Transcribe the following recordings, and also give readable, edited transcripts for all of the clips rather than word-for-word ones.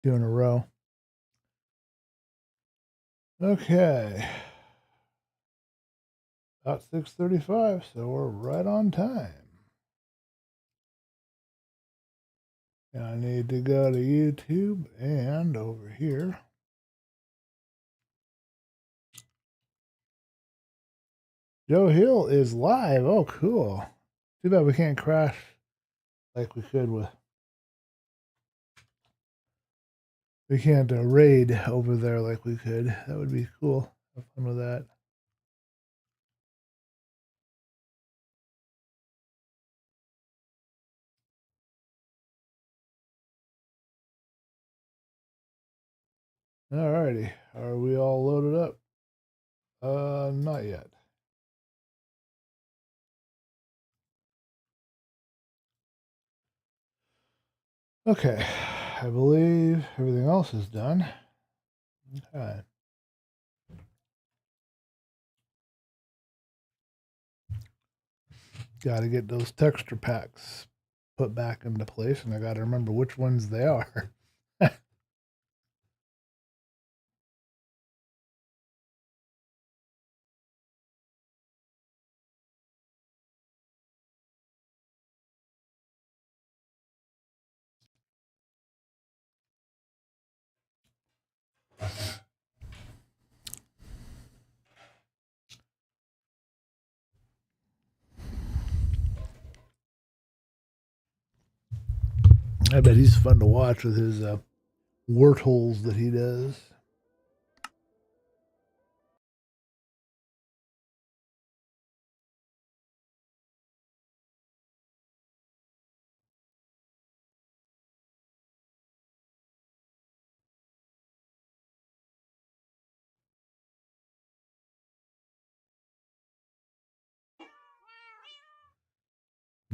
2 in a row. Okay. About 6:35, so we're right on time. And I need to go to YouTube and over here. Joe Hill is live. Oh, cool. Too bad we can't crash like we could with. We can't raid over there like we could. That would be cool. Have fun with that. Alrighty. Are we all loaded up? Not yet. Okay. I believe everything else is done. Okay. Got to get those texture packs put back into place, and I got to remember which ones they are. I bet he's fun to watch with his wart holes that he does.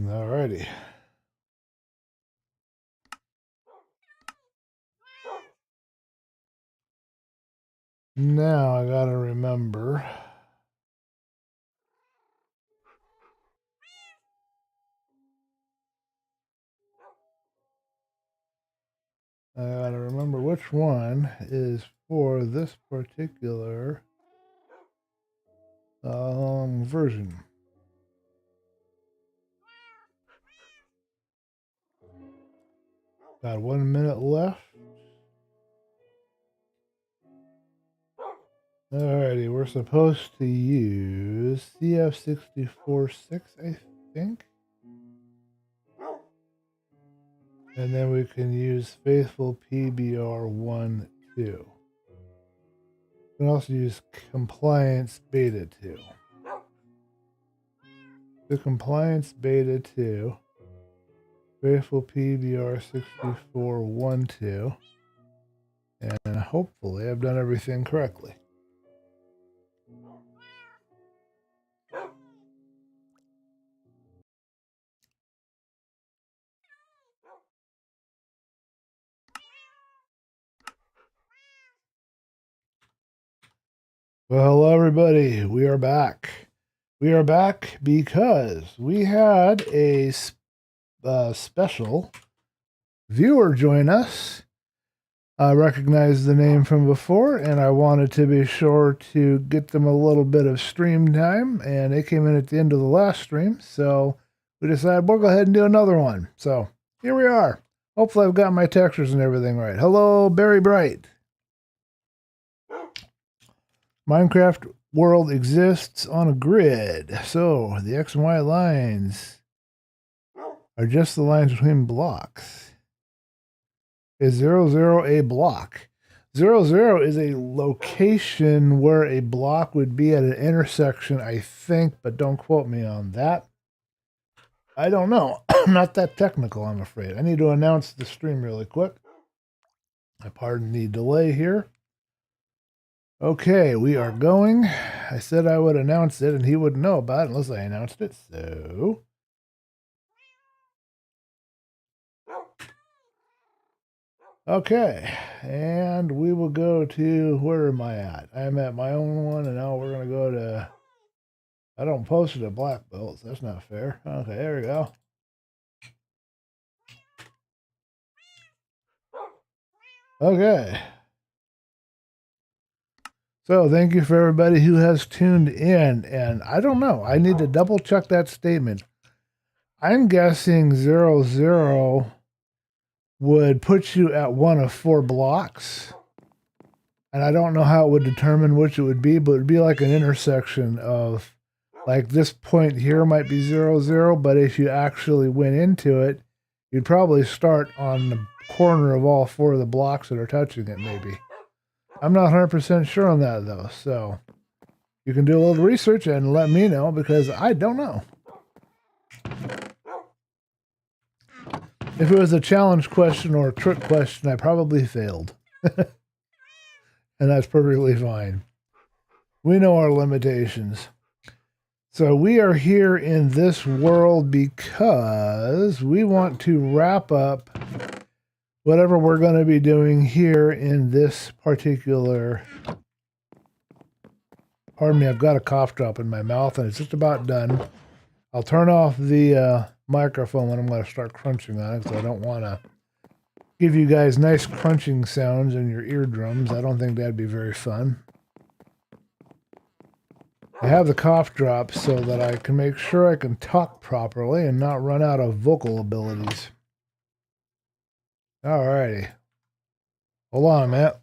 Alrighty. Now I got to remember. I got to remember which one is for this particular version. Got 1 minute left. Alrighty, we're supposed to use CF64-6, I think. And then we can use Faithful PBR1-2. We can also use Compliance Beta 2. The Compliance Beta 2, Faithful PBR64-1-2, and hopefully I've done everything correctly. Well, hello everybody. We are back. We are back because we had a special viewer join us. I recognized the name from before, and I wanted to be sure to get them a little bit of stream time, and they came in at the end of the last stream, so we decided we'll go ahead and do another one. So here we are. Hopefully I've got my textures and everything right. Hello, Barry Bright. Minecraft world exists on a grid, so the X and Y lines are just the lines between blocks. Is 00 a block? 00 is a location where a block would be at an intersection, I think, but don't quote me on that. I don't know. I'm not that technical, I'm afraid. I need to announce the stream really quick. I pardon the delay here. Okay, we are going. I said I would announce it, and he wouldn't know about it unless I announced it, so... Okay, and we will go to, where am I at? I'm at my own one, and now we're going to go to, I don't post it at black belts. That's not fair. Okay, there we go. Okay. So thank you for everybody who has tuned in. And I don't know. I need to double check that statement. I'm guessing 00 would put you at one of 4 blocks. And I don't know how it would determine which it would be, but it would be like an intersection of, like, this point here might be 00, but if you actually went into it, you'd probably start on the corner of all 4 of the blocks that are touching it, maybe. I'm not 100% sure on that, though, so you can do a little research and let me know, because I don't know. If it was a challenge question or a trick question, I probably failed. And that's perfectly fine. We know our limitations. So we are here in this world because we want to wrap up whatever we're going to be doing here in this particular... Pardon me, I've got a cough drop in my mouth and it's just about done. I'll turn off the microphone when I'm going to start crunching on it, because I don't want to give you guys nice crunching sounds in your eardrums. I don't think that'd be very fun. I have the cough drop so that I can make sure I can talk properly and not run out of vocal abilities. Alrighty. Hold on a minute.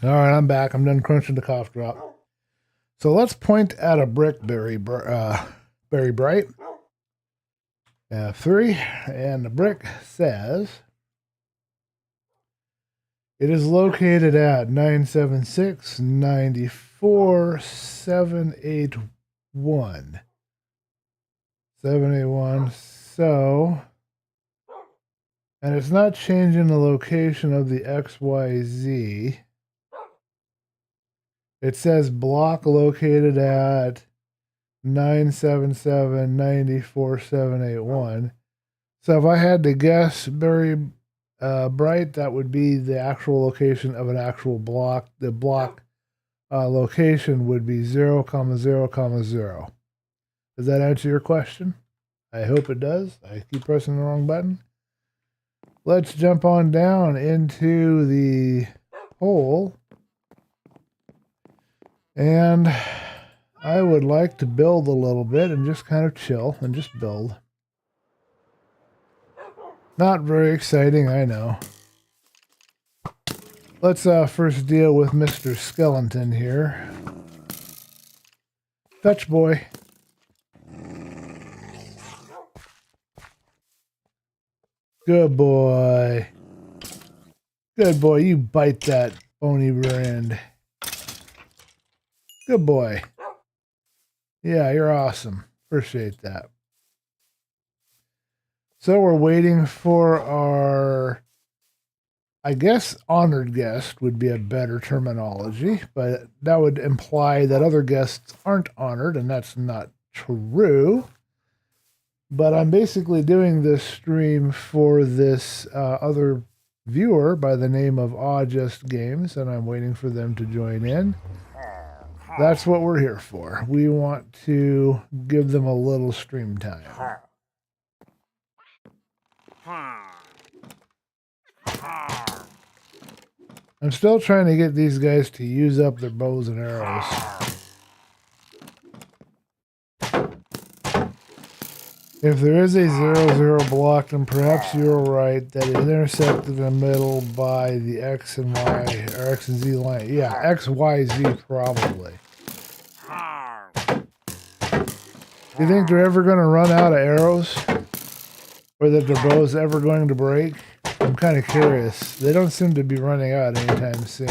Alright, I'm back. I'm done crunching the cough drop. So let's point at a brick, very bright. F3, and the brick says it is located at 976 94 781. 781. So, and it's not changing the location of the XYZ. It says block located at 977 94 781. So if I had to guess, very bright, that would be the actual location of an actual block. The block location would be 0, 0, 0. Does that answer your question? I hope it does. I keep pressing the wrong button. Let's jump on down into the hole. And I would like to build a little bit and just kind of chill and just build. Not very exciting, I know. Let's first deal with Mr. Skeleton here. Fetch boy. Good boy. Good boy, you bite that bony rear end. Good boy. Yeah, you're awesome. Appreciate that. So we're waiting for our, I guess, honored guest would be a better terminology, but that would imply that other guests aren't honored, and that's not true. But I'm basically doing this stream for this other viewer by the name of Just Games, and I'm waiting for them to join in. That's what we're here for. We want to give them a little stream time. I'm still trying to get these guys to use up their bows and arrows. If there is a 0, 0 block, then perhaps you're right that it intersected in the middle by the X and Y, or X and Z line. Yeah, X, Y, Z probably. Do you think they're ever going to run out of arrows? Or that their bow's ever going to break? I'm kind of curious. They don't seem to be running out anytime soon.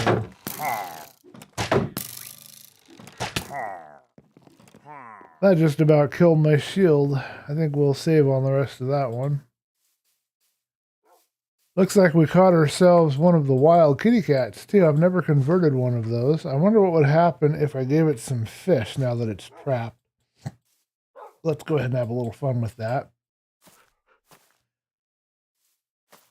That just about killed my shield. I think we'll save on the rest of that one. Looks like we caught ourselves one of the wild kitty cats, too. I've never converted one of those. I wonder what would happen if I gave it some fish now that it's trapped. Let's go ahead and have a little fun with that.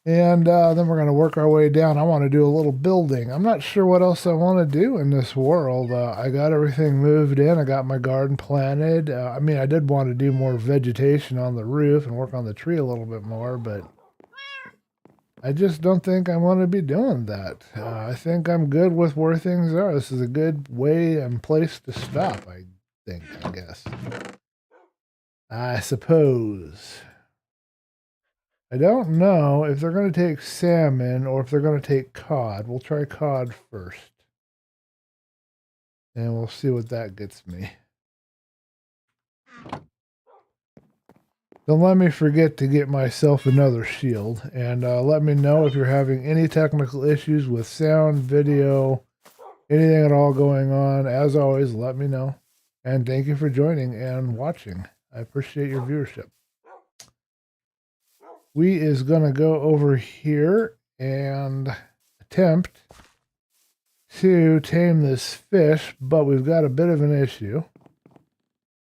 And then we're going to work our way down. I want to do a little building. I'm not sure what else I want to do in this world. I got everything moved in. I got my garden planted. I mean, I did want to do more vegetation on the roof and work on the tree a little bit more, but I just don't think I want to be doing that. I think I'm good with where things are. This is a good way and place to stop, I think, I guess. I suppose. I don't know if they're going to take salmon or if they're going to take cod. We'll try cod first. And we'll see what that gets me. Don't let me forget to get myself another shield. And let me know if you're having any technical issues with sound, video, anything at all going on. As always, let me know. And thank you for joining and watching. I appreciate your viewership. We is going to go over here and attempt to tame this fish, but we've got a bit of an issue.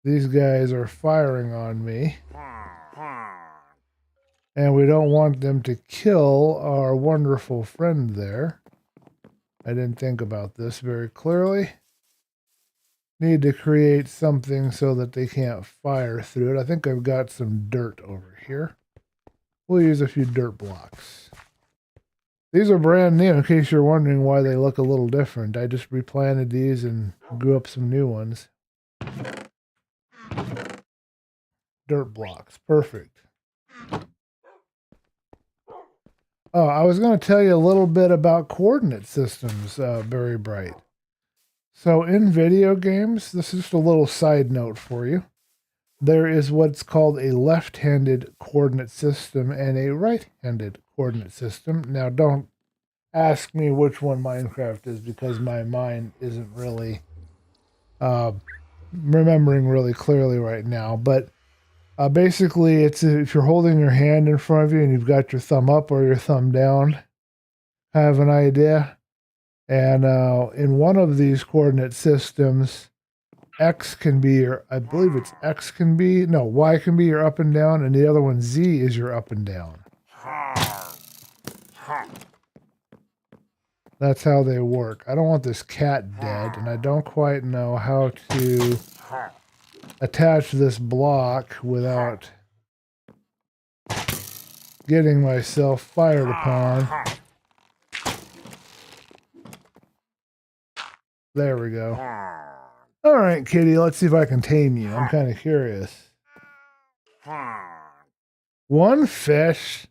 These guys are firing on me. And we don't want them to kill our wonderful friend there. I didn't think about this very clearly. Need to create something so that they can't fire through it. I think I've got some dirt over here. We'll use a few dirt blocks. These are brand new, in case you're wondering why they look a little different. I just replanted these and grew up some new ones. Dirt blocks. Perfect. Oh, I was going to tell you a little bit about coordinate systems, Very Bright. So in video games, this is just a little side note for you. There is what's called a left-handed coordinate system and a right-handed coordinate system. Now, don't ask me which one Minecraft is because my mind isn't really remembering really clearly right now. But basically, it's if you're holding your hand in front of you and you've got your thumb up or your thumb down, I have an idea. And in one of these coordinate systems, X can be your, I believe it's X can be, no, Y can be your up and down, and the other one, Z, is your up and down. That's how they work. I don't want this cat dead, and I don't quite know how to attach this block without getting myself fired upon. There we go. All right, kitty, let's see if I can tame you. I'm kind of curious. One fish.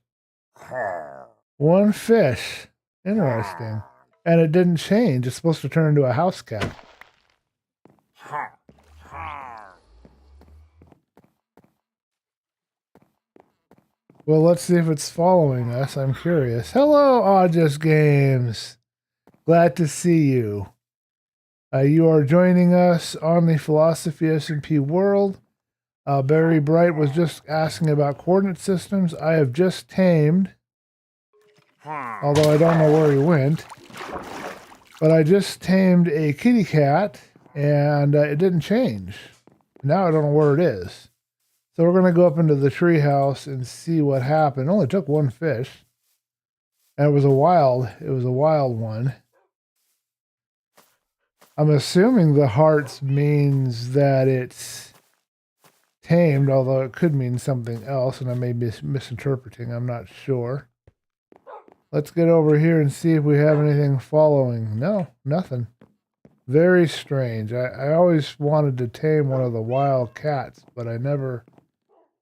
One fish. Interesting. And it didn't change. It's supposed to turn into a house cat. Well, let's see if it's following us. I'm curious. Hello, August Games. Glad to see you. You are joining us on the Philosophy SMP world. Barry Bright was just asking about coordinate systems. I have just tamed, although I don't know where he went, but I just tamed a kitty cat, and it didn't change. Now I don't know where it is. So we're going to go up into the treehouse and see what happened. It only took one fish, and it was a wild one. I'm assuming the hearts means that it's tamed, although it could mean something else, and I may be misinterpreting. I'm not sure. Let's get over here and see if we have anything following. No, nothing. Very strange. I always wanted to tame one of the wild cats, but I never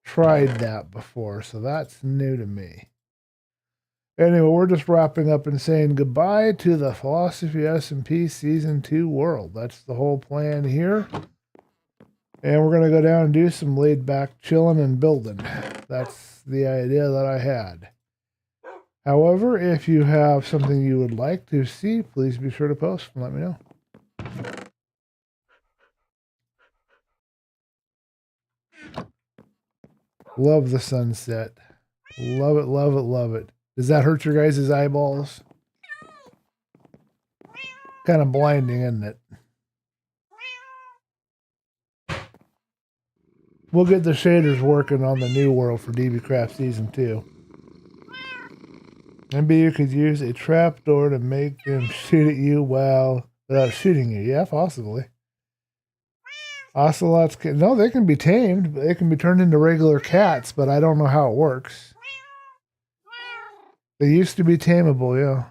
tried that before, so that's new to me. Anyway, we're just wrapping up and saying goodbye to the Philosophy SMP Season 2 world. That's the whole plan here. And we're going to go down and do some laid back chilling and building. That's the idea that I had. However, if you have something you would like to see, please be sure to post and let me know. Love the sunset. Love it, love it, love it. Does that hurt your guys' eyeballs? Kind of blinding, isn't it? We'll get the shaders working on the new world for DBcraft Season 2. Maybe you could use a trapdoor to make them shoot at you without shooting you. Yeah, possibly. Ocelots can... No, they can be tamed. They can be turned into regular cats, but I don't know how it works. They used to be tameable,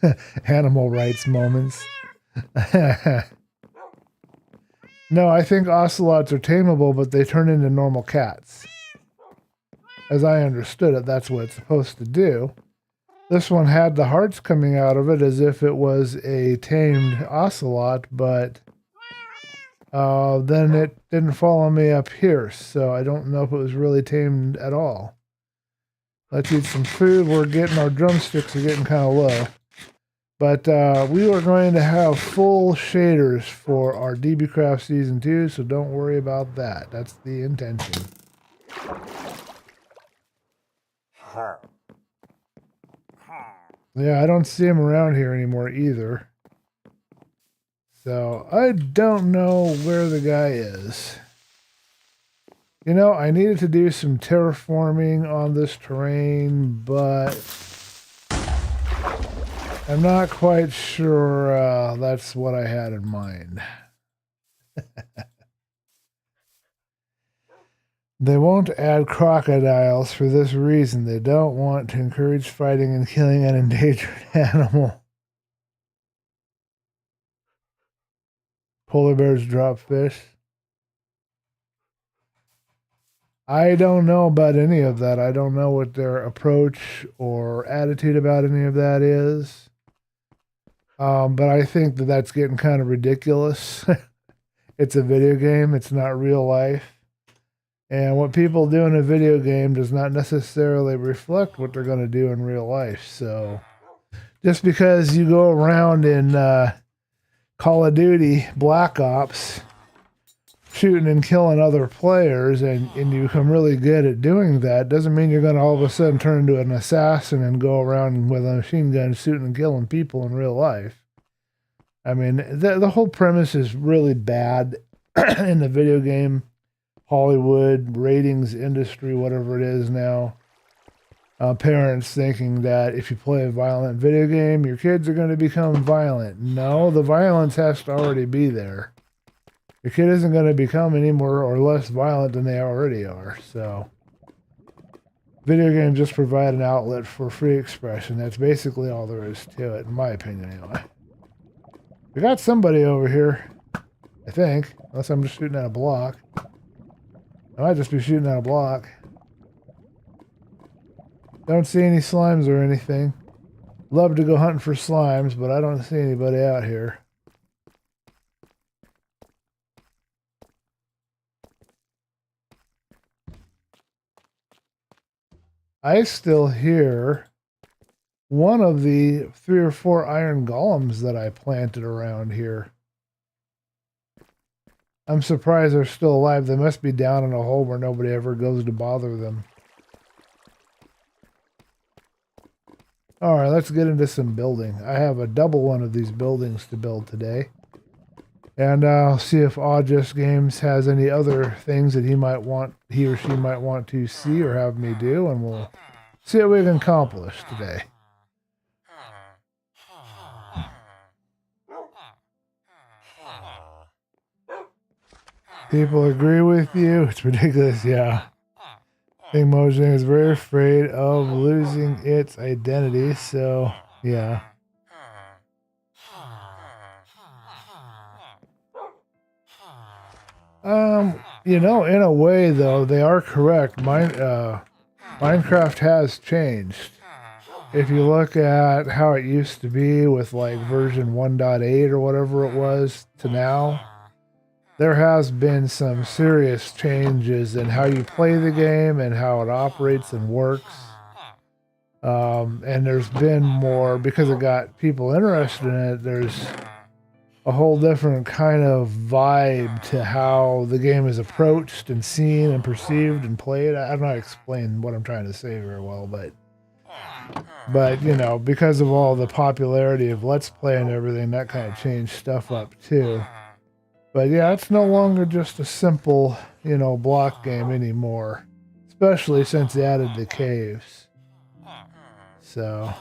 yeah. Animal rights moments. No, I think ocelots are tameable, but they turn into normal cats. As I understood it, that's what it's supposed to do. This one had the hearts coming out of it as if it was a tamed ocelot, but then it didn't follow me up here, so I don't know if it was really tamed at all. Let's eat some food. We're getting our drumsticks are getting kind of low. But we are going to have full shaders for our DB Craft Season 2, so don't worry about that. That's the intention. Yeah, I don't see him around here anymore either. So I don't know where the guy is. You know, I needed to do some terraforming on this terrain, but I'm not quite sure that's what I had in mind. They won't add crocodiles for this reason. They don't want to encourage fighting and killing an endangered animal. Polar bears drop fish. I don't know about any of that. I don't know what their approach or attitude about any of that is. But I think that that's getting kind of ridiculous. It's a video game. It's not real life. And what people do in a video game does not necessarily reflect what they're going to do in real life. So just because you go around in Call of Duty, Black Ops, shooting and killing other players, and you become really good at doing that, doesn't mean you're going to all of a sudden turn into an assassin and go around with a machine gun shooting and killing people in real life. I mean, the whole premise is really bad in the video game Hollywood ratings industry, whatever it is now. Parents thinking that if you play a violent video game, your kids are going to become violent. No, the violence has to already be there. Your kid isn't going to become any more or less violent than they already are. So, video games just provide an outlet for free expression. That's basically all there is to it, in my opinion, anyway. We got somebody over here, I think, unless I'm just shooting at a block. I might just be shooting at a block. Don't see any slimes or anything. Love to go hunting for slimes, but I don't see anybody out here. I still hear one of the 3 or 4 iron golems that I planted around here. I'm surprised they're still alive. They must be down in a hole where nobody ever goes to bother them. Alright, let's get into some building. I have a double one of these buildings to build today. And I'll see if August Games has any other things that he or she might want to see or have me do, and we'll see what we can accomplish today. People agree with you. It's ridiculous, yeah. I think Mojang is very afraid of losing its identity, so yeah. You know, in a way though, they are correct. Minecraft has changed. If you look at how it used to be with like version 1.8 or whatever it was to now, there has been some serious changes in how you play the game and how it operates and works. And there's been more, because it got people interested in it, there's a whole different kind of vibe to how the game is approached and seen and perceived and played. I'm not explaining what I'm trying to say very well, but you know, because of all the popularity of Let's Play and everything, that kind of changed stuff up too. But yeah, it's no longer just a simple, you know, block game anymore. especially since they added the caves. So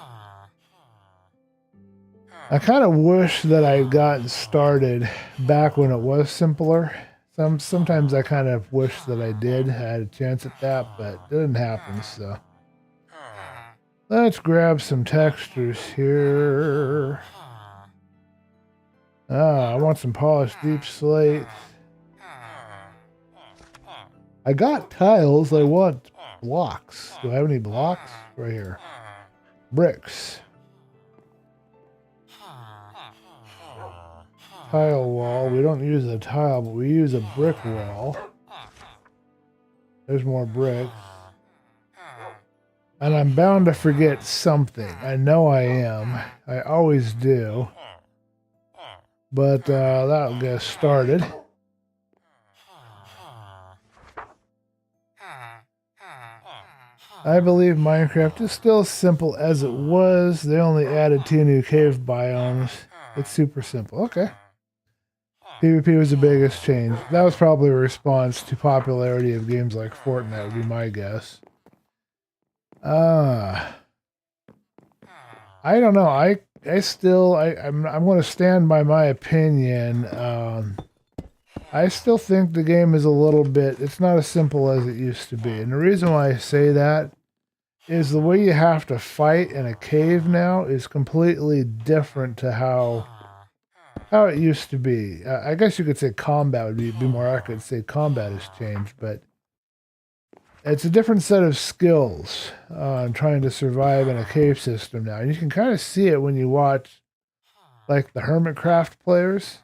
I kind of wish that I had gotten started back when it was simpler. Sometimes I kind of wish that I did. I had a chance at that, but it didn't happen, so. Let's grab some textures here. I want some polished deep slate. I got tiles. I want blocks. Do I have any blocks? Right here. Bricks. Tile wall. We don't use a tile, but we use a brick wall. There's more bricks. And I'm bound to forget something. I know I am. I always do. But that'll get us started. I believe Minecraft is still as simple as it was. They only added 2 new cave biomes. It's super simple. Okay. PvP was the biggest change. That was probably a response to popularity of games like Fortnite, would be my guess. I don't know. I'm going to stand by my opinion. I still think the game is a little bit, it's not as simple as it used to be. And the reason why I say that is the way you have to fight in a cave now is completely different to how it used to be. I guess you could say combat would be more accurate to say combat has changed, but it's a different set of skills trying to survive in a cave system now. And you can kind of see it when you watch like the Hermitcraft players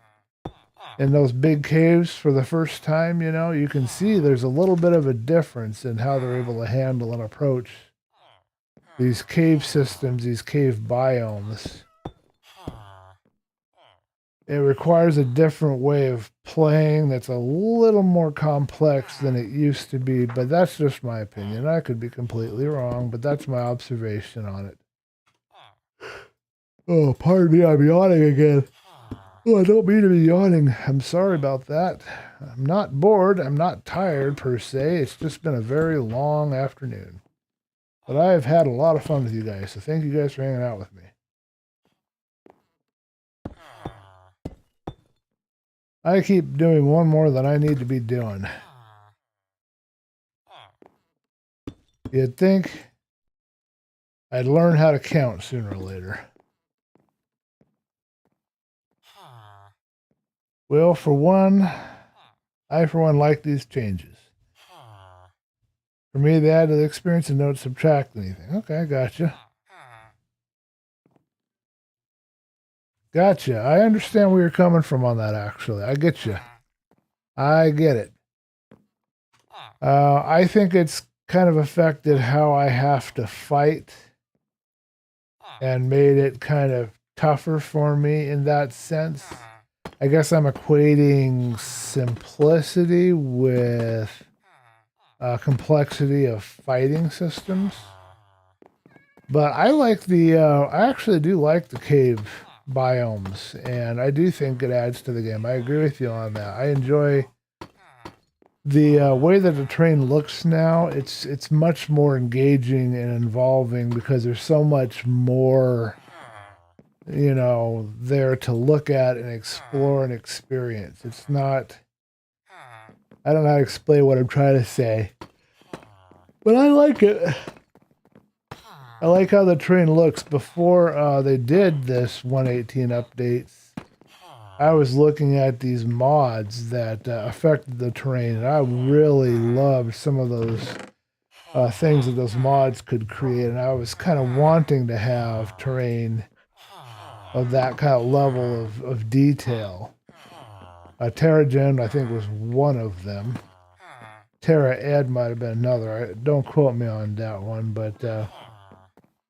in those big caves for the first time, you know, you can see there's a little bit of a difference in how they're able to handle and approach these cave systems, these cave biomes. It requires a different way of playing that's a little more complex than it used to be, but that's just my opinion. I could be completely wrong, but that's my observation on it. Oh, pardon me, I'm yawning again. Oh, I don't mean to be yawning. I'm sorry about that. I'm not bored. I'm not tired, per se. It's just been a very long afternoon. But I've had a lot of fun with you guys, so thank you guys for hanging out with me. I keep doing one more than I need to be doing. You'd think I'd learn how to count sooner or later. Well, for one, I like these changes. For me, they add to the experience and don't subtract anything. Okay, gotcha. Gotcha. I understand where you're coming from on that, actually. I get you. I get it. I think it's kind of affected how I have to fight and made it kind of tougher for me in that sense. I guess I'm equating simplicity with complexity of fighting systems. But I like I actually do like the cave biomes, and I do think it adds to the game. I agree with you on that. I enjoy the way that the terrain looks now. It's much more engaging and involving because there's so much more, you know, there to look at and explore and experience. It's not, I don't know how to explain what I'm trying to say, but I like it. I like how the terrain looks. Before they did this 1.18 updates, I was looking at these mods that affected the terrain, and I really loved some of those things that those mods could create, and I was kind of wanting to have terrain of that kind of level of detail. TerraGen, I think, was one of them. Terra Ed might have been another. Don't quote me on that one, but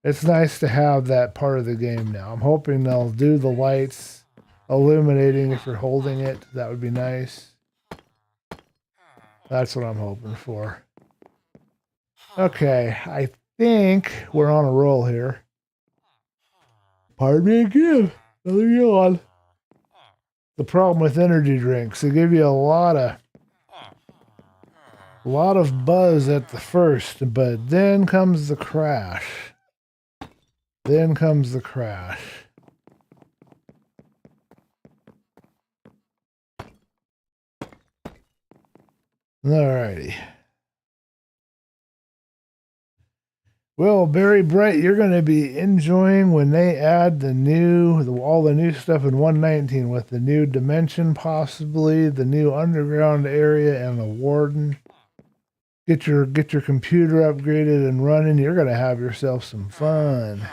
it's nice to have that part of the game now. I'm hoping they'll do the lights illuminating if you're holding it. That would be nice. That's what I'm hoping for. Okay, I think we're on a roll here. Pardon me again. Another yawn. The problem with energy drinks, they give you a lot A lot of buzz at the first, but then comes the crash. Then comes the crash. Alrighty. Well, Barry Bright, you're going to be enjoying when they add all the new stuff in 119 with the new dimension, possibly the new underground area and the warden. Get your computer upgraded and running. You're going to have yourself some fun.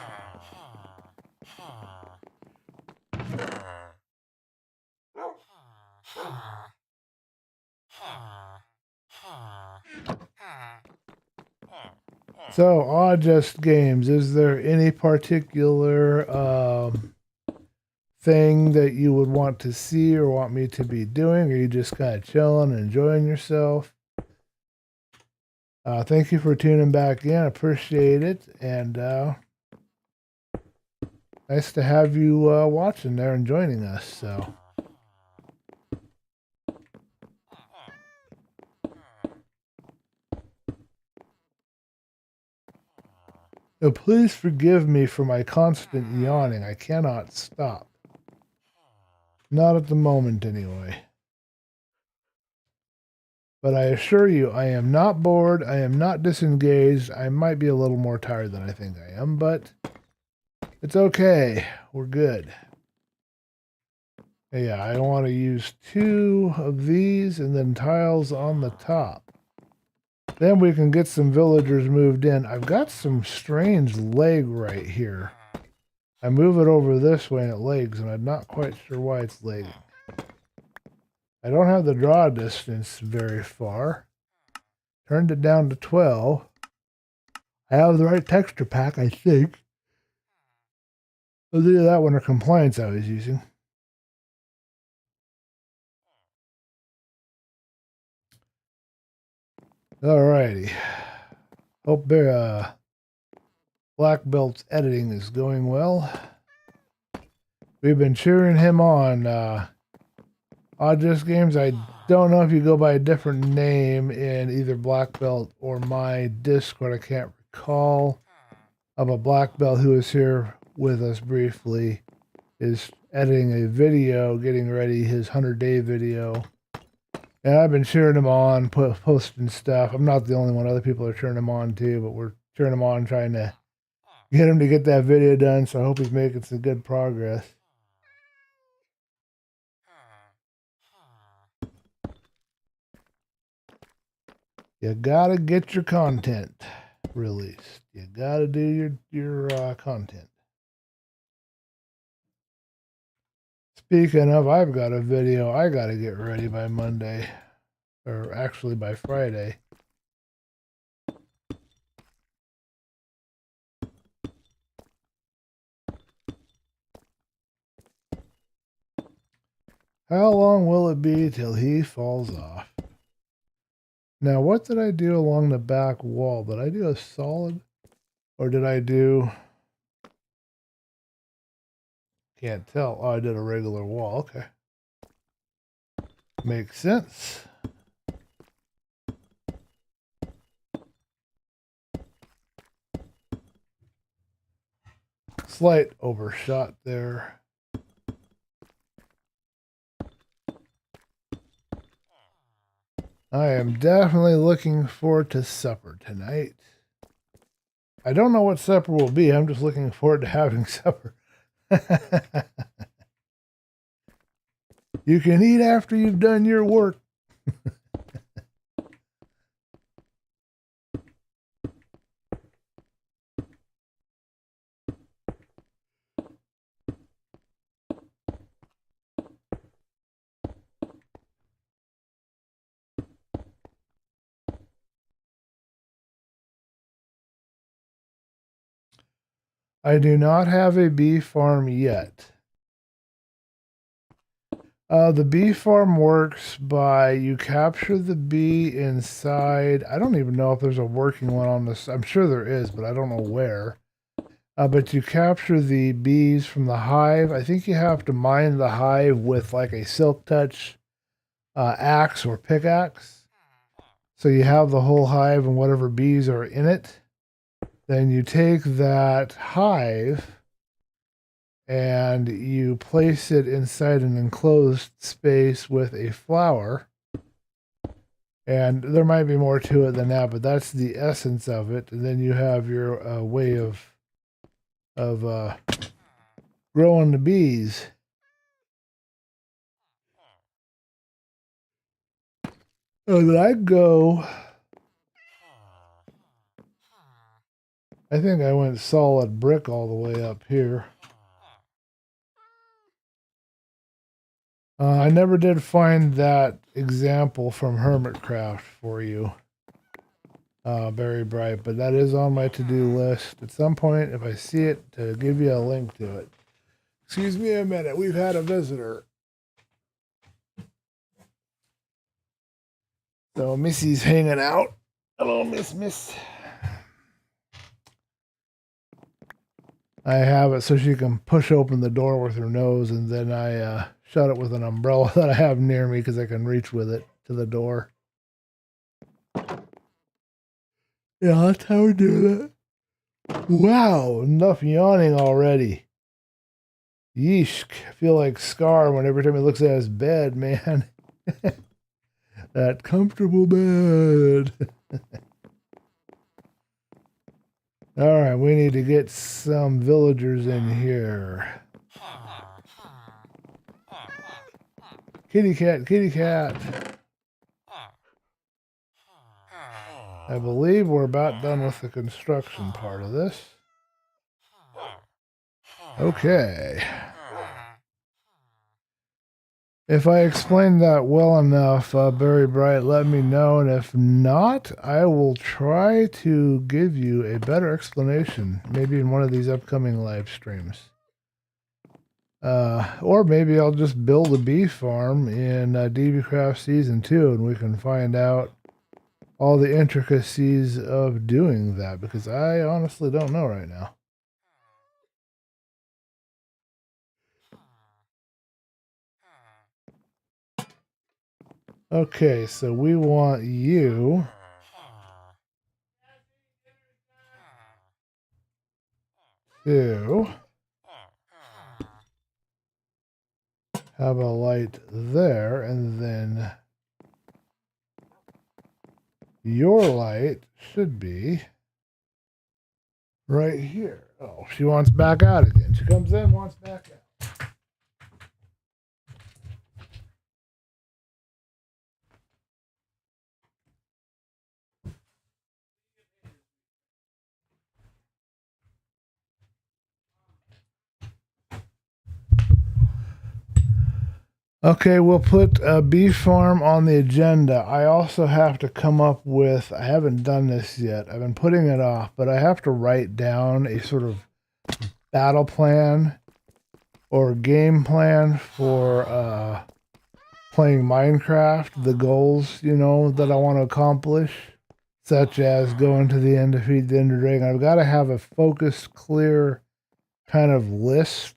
So, Odd Just Games, is there any particular thing that you would want to see or want me to be doing? Or are you just kind of chilling and enjoying yourself? Thank you for tuning back in. Appreciate it. And nice to have you watching there and joining us. So. So please forgive me for my constant yawning. I cannot stop. Not at the moment, anyway. But I assure you, I am not bored. I am not disengaged. I might be a little more tired than I think I am, but it's okay. We're good. Yeah, I want to use 2 of these and then tiles on the top. Then we can get some villagers moved in. I've got some strange lag right here. I move it over this way and it lags, and I'm not quite sure why it's lagging. I don't have the draw distance very far. Turned it down to 12. I have the right texture pack, I think. It was either that one or compliance I was using. Alrighty. Hope Black Belt's editing is going well. We've been cheering him on. Odd Just Games, I don't know if you go by a different name in either Black Belt or my Discord. I can't recall. Of a Black Belt who is here with us briefly is editing a video, getting ready his 100-day video. And I've been cheering him on, posting stuff. I'm not the only one. Other people are cheering him on too, but we're cheering him on, trying to get him to get that video done. So I hope he's making some good progress. You gotta get your content released. You gotta do your content. Speaking of, I've got a video I gotta get ready by Monday, or actually by Friday. How long will it be till he falls off? Now, what did I do along the back wall? Did I do a solid? Or did I do... Can't tell. Oh, I did a regular wall. Okay. Makes sense. Slight overshot there. I am definitely looking forward to supper tonight. I don't know what supper will be. I'm just looking forward to having supper. You can eat after you've done your work. I do not have a bee farm yet. The bee farm works by you capture the bee inside. I don't even know if there's a working one on this. I'm sure there is, but I don't know where. But you capture the bees from the hive. I think you have to mine the hive with like a silk touch axe or pickaxe. So you have the whole hive and whatever bees are in it. Then you take that hive and you place it inside an enclosed space with a flower. And there might be more to it than that, but that's the essence of it. And then you have your way of growing the bees. So that I go, I think I went solid brick all the way up here. I never did find that example from Hermitcraft for you, Very Bright, but that is on my to-do list at some point if I see it to give you a link to it. Excuse me a minute, we've had a visitor. So Missy's hanging out. Hello, Miss. I have it so she can push open the door with her nose, and then I shut it with an umbrella that I have near me because I can reach with it to the door. Yeah, that's how we do that. Wow, enough yawning already. Yeesh, I feel like Scar when every time he looks at his bed, man. That comfortable bed. All right, we need to get some villagers in here. Kitty cat. I believe we're about done with the construction part of this. Okay. If I explained that well enough, Very Bright, let me know. And if not, I will try to give you a better explanation, maybe in one of these upcoming live streams. Or maybe I'll just build a bee farm in DBcraft Season 2 and we can find out all the intricacies of doing that, because I honestly don't know right now. Okay, so we want you to have a light there, and then your light should be right here. Oh, she wants back out again. She comes in, wants back out. Okay, we'll put a bee farm on the agenda. I also have to come up with, I haven't done this yet. I've been putting it off, but I have to write down a sort of battle plan or game plan for playing Minecraft, the goals, that I want to accomplish, such as going to the end, defeat the Ender Dragon. I've got to have a focused, clear kind of list.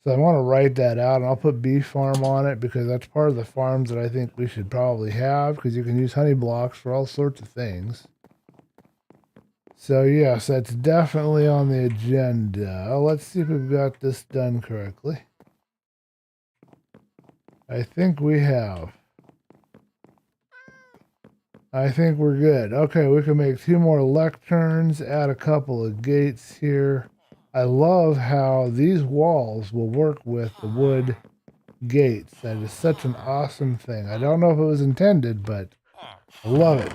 So I want to write that out, and I'll put bee farm on it because that's part of the farms that I think we should probably have, because you can use honey blocks for all sorts of things. So yes, that's definitely on the agenda. Let's see if we've got this done correctly. I think we have. I think we're good. Okay, we can make 2 more lecterns, add a couple of gates here. I love how these walls will work with the wood gates. That is such an awesome thing. I don't know if it was intended, but I love it.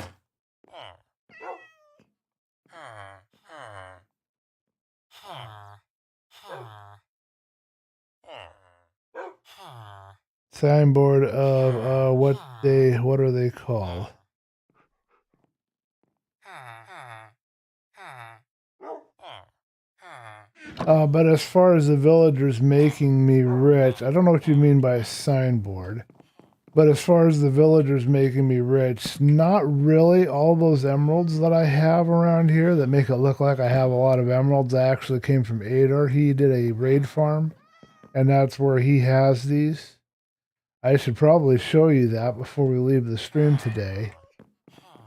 Signboard of what are they called? But as far as the villagers making me rich, I don't know what you mean by a signboard. But as far as the villagers making me rich, not really. All those emeralds that I have around here that make it look like I have a lot of emeralds actually came from Adar. He did a raid farm, and that's where he has these. I should probably show you that before we leave the stream today.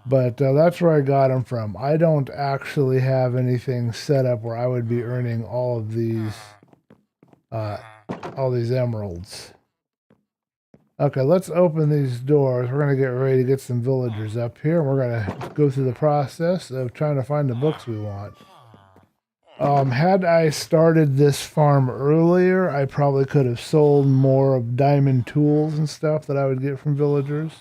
But that's where I got them from. I don't actually have anything set up where I would be earning all these emeralds. Okay, let's open these doors. We're going to get ready to get some villagers up here. We're going to go through the process of trying to find the books we want. Had I started this farm earlier, I probably could have sold more of diamond tools and stuff that I would get from villagers.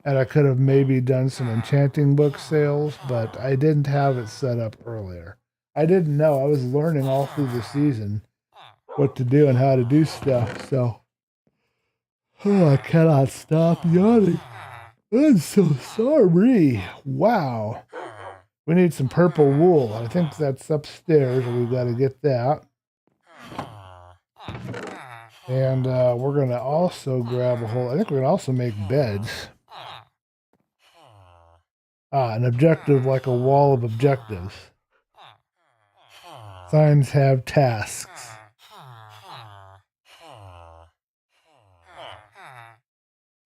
And I could have maybe done some enchanting book sales, but I didn't have it set up earlier. I didn't know. I was learning all through the season what to do and how to do stuff, so... Oh, I cannot stop yawning. I'm so sorry. Wow. We need some purple wool. I think that's upstairs, and we've got to get that. And we're going to also grab a whole... I think we're going to also make beds. An objective like a wall of objectives. Signs have tasks.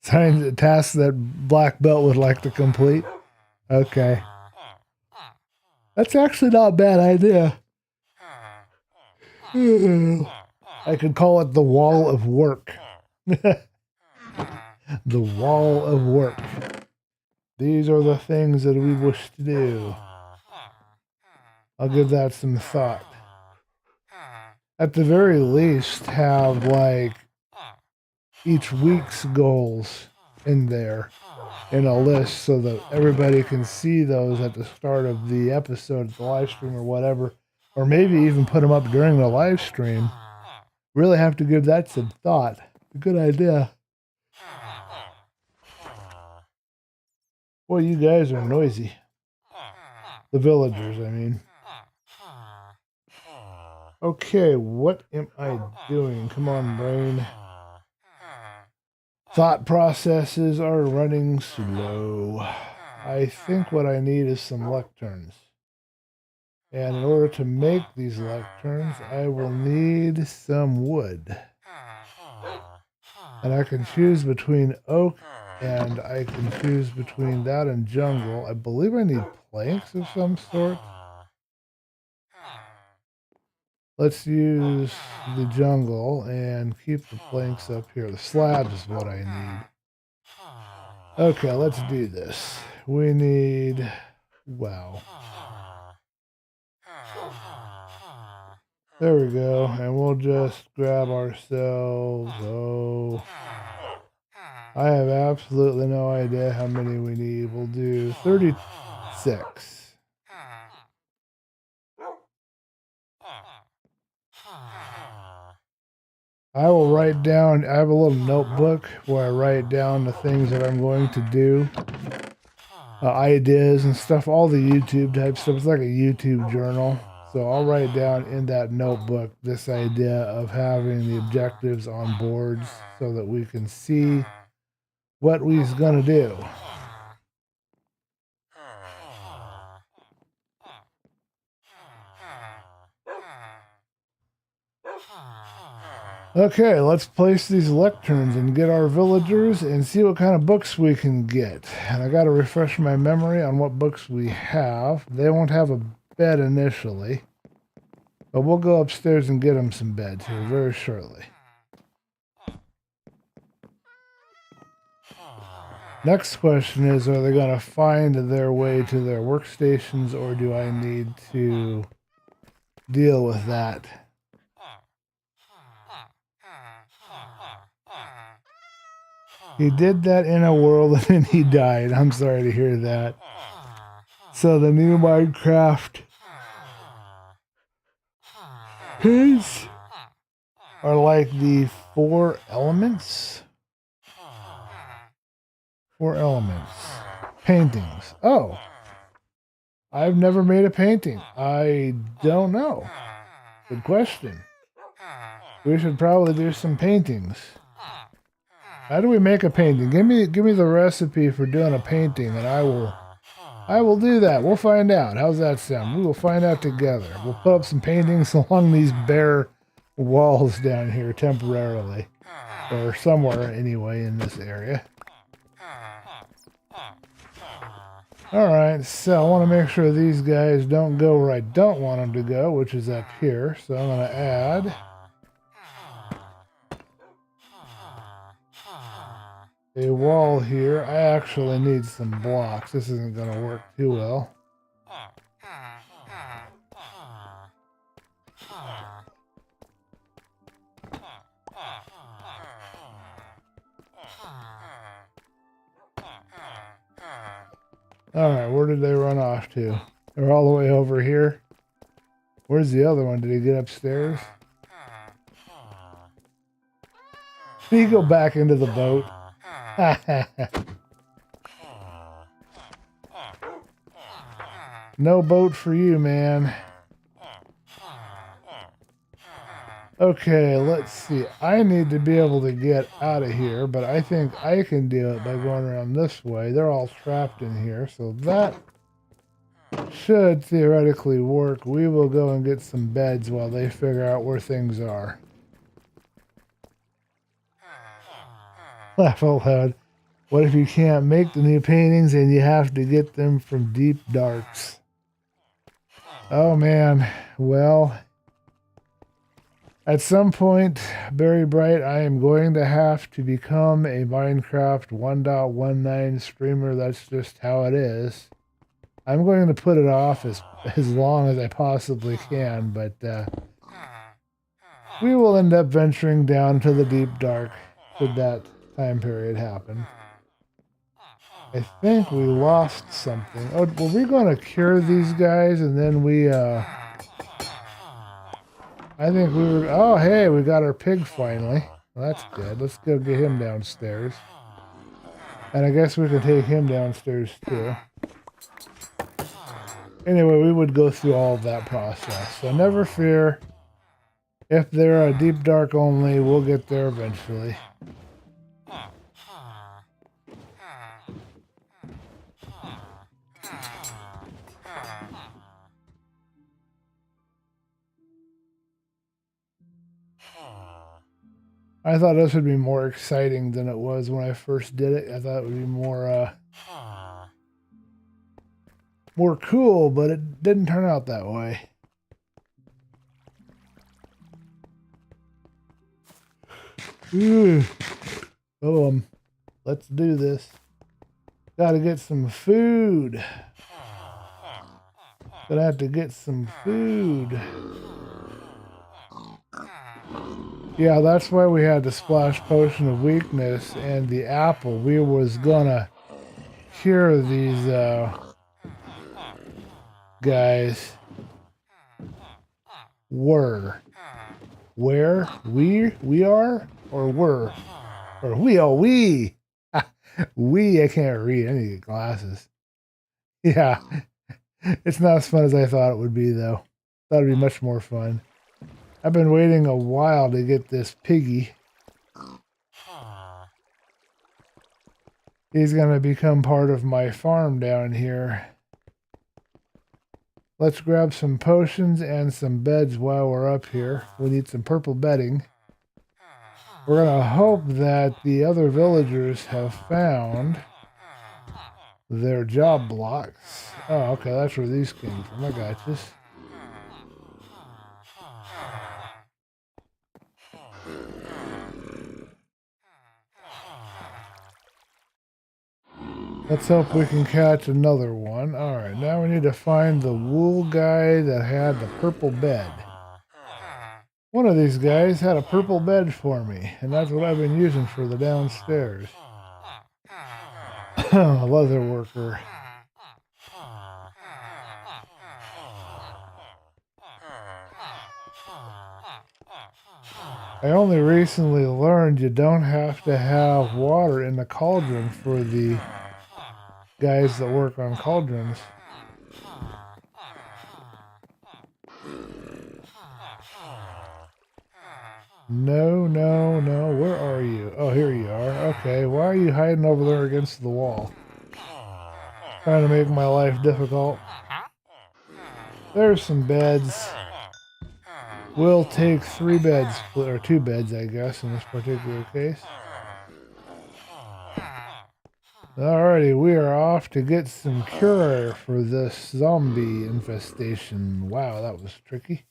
Signs, tasks that Black Belt would like to complete. Okay. That's actually not a bad idea. I could call it the wall of work. The wall of work. These are the things that we wish to do. I'll give that some thought. At the very least, have like each week's goals in there in a list so that everybody can see those at the start of the episode, the live stream or whatever, or maybe even put them up during the live stream. Really have to give that some thought. A good idea. Boy, you guys are noisy. The villagers, I mean. Okay, what am I doing? Come on, brain. Thought processes are running slow. I think what I need is some lecterns. And in order to make these lecterns, I will need some wood. And I can choose between oak and I can choose between that and jungle. I believe I need planks of some sort. Let's use the jungle and keep the planks up here. The slabs is what I need. Okay, let's do this. We need... Wow. There we go. And we'll just grab ourselves... Oh... I have absolutely no idea how many we need. We'll do 36. I will write down, I have a little notebook where I write down the things that I'm going to do. Ideas and stuff, all the YouTube type stuff. It's like a YouTube journal. So I'll write down in that notebook this idea of having the objectives on boards so that we can see what we's going to do. Okay, let's place these lecterns and get our villagers and see what kind of books we can get. And I got to refresh my memory on what books we have. They won't have a bed initially, but we'll go upstairs and get them some beds here very shortly. Next question is, are they going to find their way to their workstations, or do I need to deal with that? He did that in a world and then he died. I'm sorry to hear that. So the new Minecraft pigs are like the 4 elements. 4 elements. Paintings. Oh. I've never made a painting. I don't know. Good question. We should probably do some paintings. How do we make a painting? Give me the recipe for doing a painting, and I will do that. We'll find out. How's that sound? We will find out together. We'll put up some paintings along these bare walls down here temporarily, or somewhere anyway in this area. Alright, so I want to make sure these guys don't go where I don't want them to go, which is up here. So I'm going to add a wall here. I actually need some blocks. This isn't going to work too well. Alright, where did they run off to? They're all the way over here. Where's the other one? Did he get upstairs? Did he go back into the boat? No boat for you, man. Okay, let's see. I need to be able to get out of here, but I think I can do it by going around this way. They're all trapped in here, so that should theoretically work. We will go and get some beds while they figure out where things are. Laugh out loud. What if you can't make the new paintings and you have to get them from deep darks? Oh man, well, at some point, Barry Bright, I am going to have to become a Minecraft 1.19 streamer. That's just how it is. I'm going to put it off as long as I possibly can, but we will end up venturing down to the deep dark should that time period happen. I think we lost something. Oh, were we going to cure these guys and then we, I think we were, oh hey, we got our pig finally. Well, that's good. Let's go get him downstairs. And I guess we can take him downstairs too. Anyway, we would go through all of that process. So never fear. If they're a deep dark only, we'll get there eventually. I thought this would be more exciting than it was when I first did it. I thought it would be more cool, but it didn't turn out that way. Let's do this. Gotta get some food. Gonna have to get some food. Yeah, that's why we had the splash potion of weakness and the apple. We was gonna cure these guys. Where we are, or were, or we I can't read. I need to get glasses. Yeah, it's not as fun as I thought it would be, though. Thought it'd be much more fun. I've been waiting a while to get this piggy. He's gonna become part of my farm down here. Let's grab some potions and some beds while we're up here. We need some purple bedding. We're gonna hope that the other villagers have found their job blocks. Oh, okay, that's where these came from. I got this. Let's hope we can catch another one. Alright, now we need to find the wool guy that had the purple bed. One of these guys had a purple bed for me, and that's what I've been using for the downstairs. Leather worker. I only recently learned you don't have to have water in the cauldron for the guys that work on cauldrons. No, no, no. Where are you? Oh, here you are. Okay, why are you hiding over there against the wall? Trying to make my life difficult. There's some beds. We'll take 3 beds, or 2 beds, I guess, in this particular case. Alrighty, we are off to get some cure for this zombie infestation. Wow, that was tricky.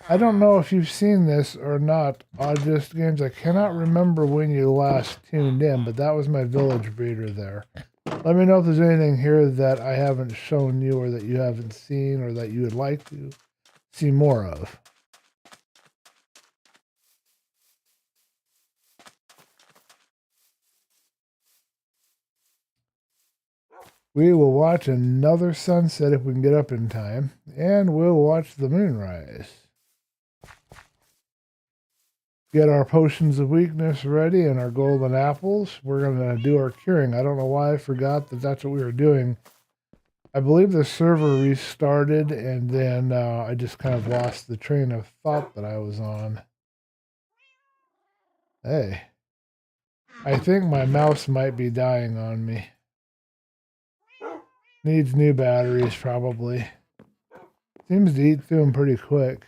I don't know if you've seen this or not, Oddest Games. I cannot remember when you last tuned in, but that was my village breeder there. Let me know if there's anything here that I haven't shown you or that you haven't seen or that you would like to see more of. We will watch another sunset if we can get up in time, and we'll watch the moonrise. Get our potions of weakness ready and our golden apples. We're going to do our curing. I don't know why I forgot that that's what we were doing. I believe the server restarted, and then I just kind of lost the train of thought that I was on. Hey, I think my mouse might be dying on me. Needs new batteries, probably. Seems to eat through them pretty quick.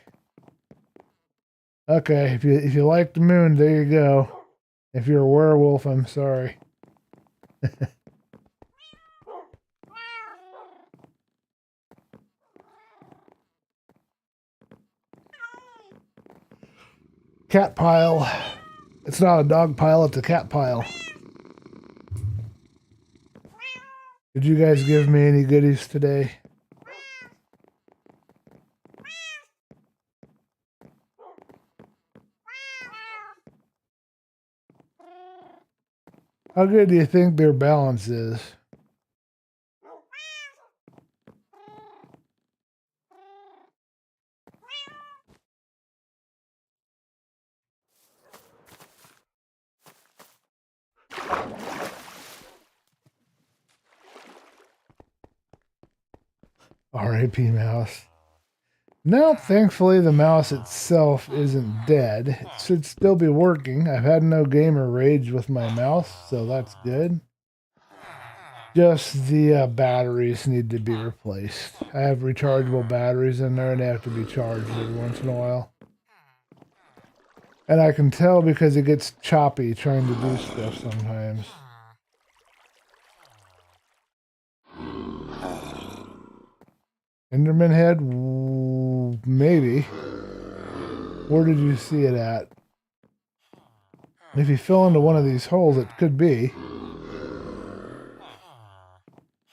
Okay, if you like the moon, there you go. If you're a werewolf, I'm sorry. Cat pile. It's not a dog pile, it's a cat pile. Did you guys give me any goodies today? How good do you think their balance is? R.I.P. mouse. No, thankfully the mouse itself isn't dead. It should still be working. I've had no gamer rage with my mouse, so that's good. Just the batteries need to be replaced. I have rechargeable batteries in there and they have to be charged every once in a while. And I can tell because it gets choppy trying to do stuff sometimes. Enderman head? Maybe. Where did you see it at? If you fill into one of these holes, it could be.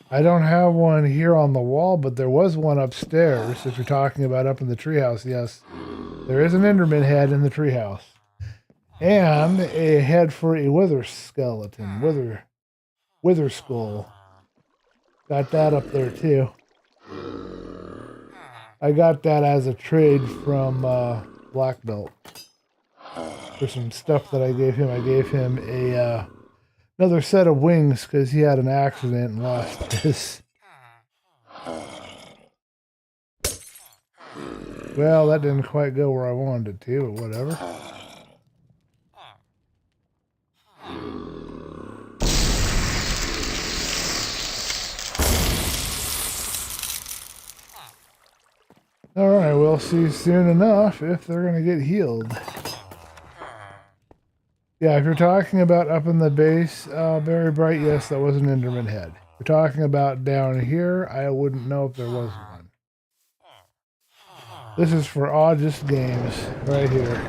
I don't have one here on the wall, but there was one upstairs. If you're talking about up in the treehouse, yes. There is an Enderman head in the treehouse. And a head for a wither skeleton. Wither skull. Got that up there too. I got that as a trade from Black Belt. For some stuff that I gave him. I gave him a another set of wings because he had an accident and lost his. Well, that didn't quite go where I wanted it to, but whatever. Alright, we'll see soon enough if they're going to get healed. Yeah, if you're talking about up in the base, very bright, yes, that was an Enderman head. If you're talking about down here, I wouldn't know if there was one. This is for Oddest Games, right here.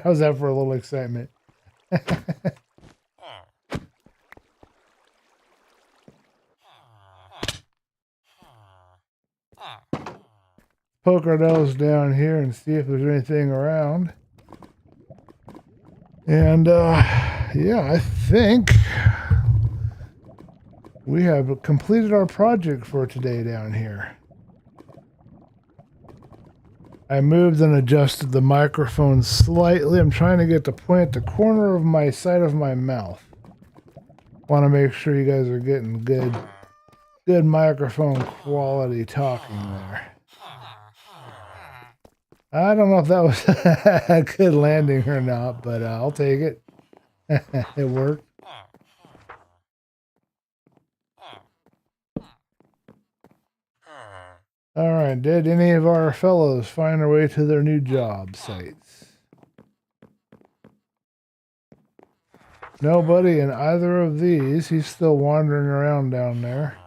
How's that for a little excitement? Poke our nose down here and see if there's anything around. And yeah, I think we have completed our project for today down here. I moved and adjusted the microphone slightly. I'm trying to get the point at the corner of my side of my mouth. Want to make sure you guys are getting good microphone quality talking there. I don't know if that was a good landing or not, but I'll take it. It worked. All right, did any of our fellows find their way to their new job sites? Nobody in either of these. He's still wandering around down there.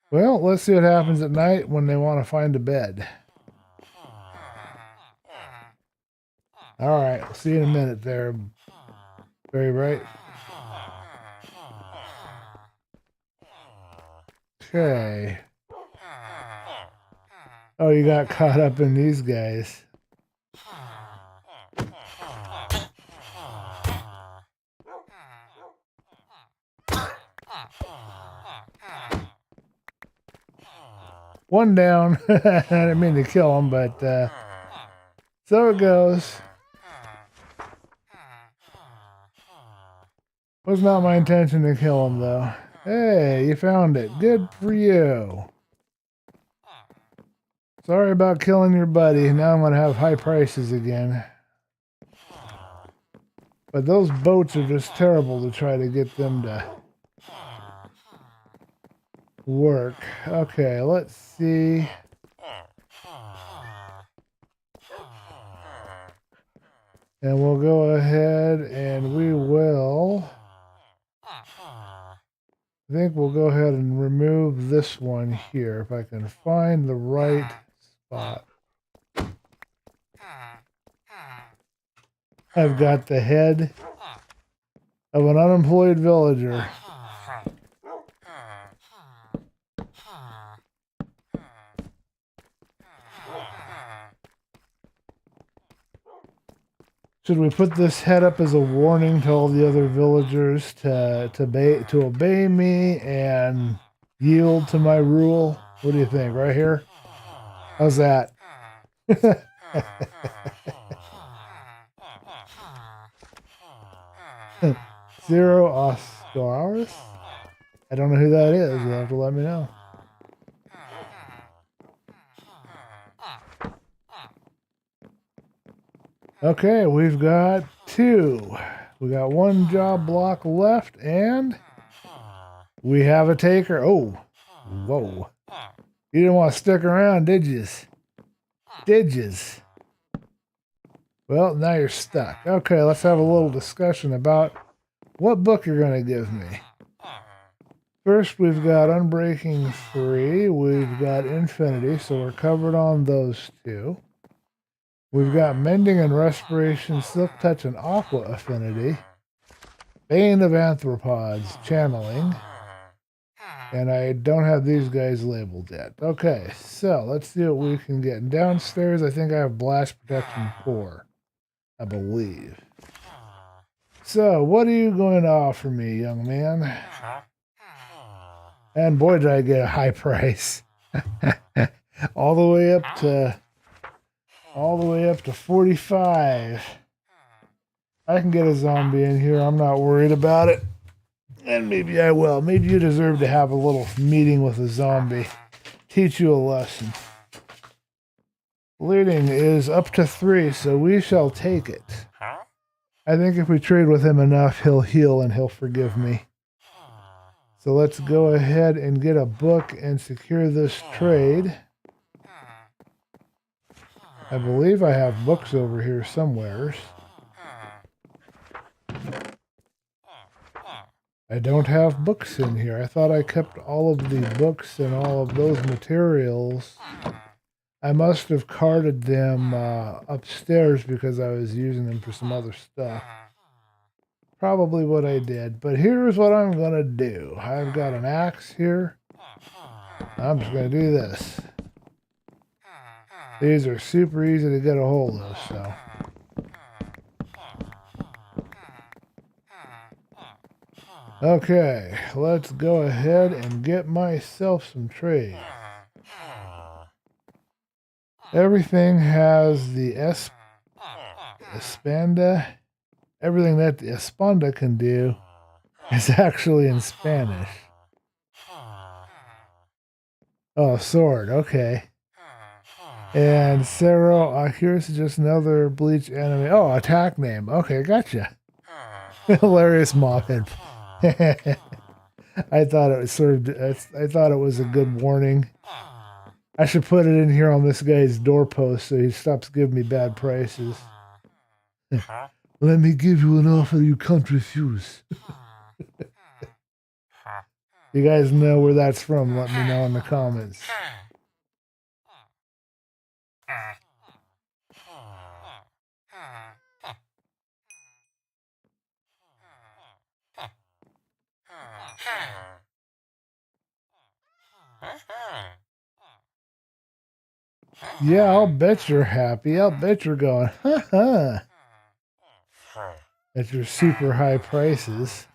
Well, let's see what happens at night when they want to find a bed. All right, I'll see you in a minute there. Very bright. Okay. Oh, you got caught up in these guys. One down. I didn't mean to kill him, but so it goes. Was not my intention to kill him, though. Hey, you found it. Good for you. Sorry about killing your buddy. Now I'm going to have high prices again. But those boats are just terrible to try to get them to work. Okay, let's see. And we'll go ahead and we will... I think we'll go ahead and remove this one here if I can find the right spot. I've got the head of an unemployed villager. Should we put this head up as a warning to all the other villagers to obey me and yield to my rule? What do you think? Right here? How's that? 0 Oscaris? I don't know who that is. You'll have to let me know. Okay, we've got 2. We got 1 job block left, and we have a taker. Oh, whoa. You didn't want to stick around, did yous? Did yous? Well, now you're stuck. Okay, let's have a little discussion about what book you're going to give me. First, we've got Unbreaking 3. We've got Infinity, so we're covered on those 2. We've got Mending and Respiration, Silk Touch, and Aqua Affinity. Bane of Arthropods, Channeling. And I don't have these guys labeled yet. Okay, so let's see what we can get. Downstairs, I think I have Blast Protection 4, I believe. So, what are you going to offer me, young man? And boy, did I get a high price. all the way up to 45. I can get a zombie in here. I'm not worried about it. And maybe I will. Maybe you deserve to have a little meeting with a zombie. Teach you a lesson. Looting is up to 3, so we shall take it. I think if we trade with him enough, he'll heal and he'll forgive me. So let's go ahead and get a book and secure this trade. I believe I have books over here somewhere. I don't have books in here. I thought I kept all of the books and all of those materials. I must have carted them upstairs because I was using them for some other stuff. Probably what I did. But here's what I'm going to do. I've got an axe here. I'm just going to do this. These are super easy to get a hold of, so. Okay, let's go ahead and get myself some trade. Everything has the Espanda. Everything that the Espanda can do is actually in Spanish. Oh, sword, okay. And Cero, here's just another Bleach anime. Oh, attack name. Okay, gotcha. Hilarious mob. I thought it was I thought it was a good warning. I should put it in here on this guy's doorpost so he stops giving me bad prices. Let me give you an offer you can't refuse. You guys know where that's from, let me know in the comments. Yeah, I'll bet you're happy. I'll bet you're going, ha. At your super high prices.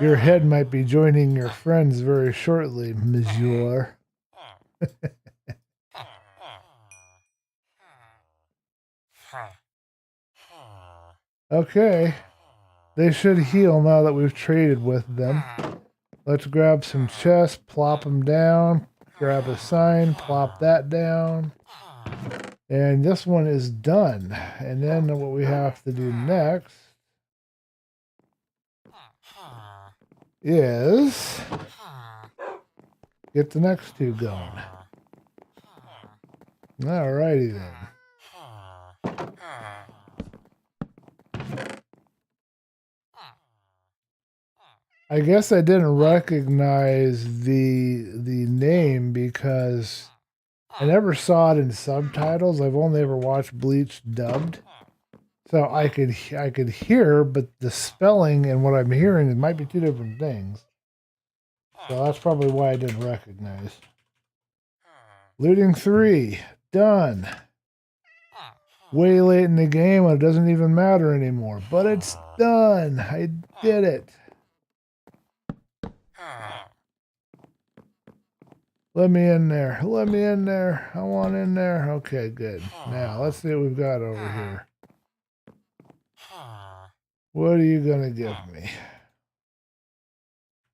Your head might be joining your friends very shortly, monsieur. Okay. They should heal now that we've traded with them. Let's grab some chests, plop them down, grab a sign, plop that down. And this one is done. And then what we have to do next is get the next two going. Alrighty then. I guess I didn't recognize the name because I never saw it in subtitles. I've only ever watched Bleach dubbed. So I could hear, but the spelling and what I'm hearing might be two different things. So that's probably why I didn't recognize. Looting 3. Done. Way late in the game, it doesn't even matter anymore. But it's done. I did it. Let me in there. Let me in there. I want in there. Okay, good. Now, let's see what we've got over here. What are you going to give me?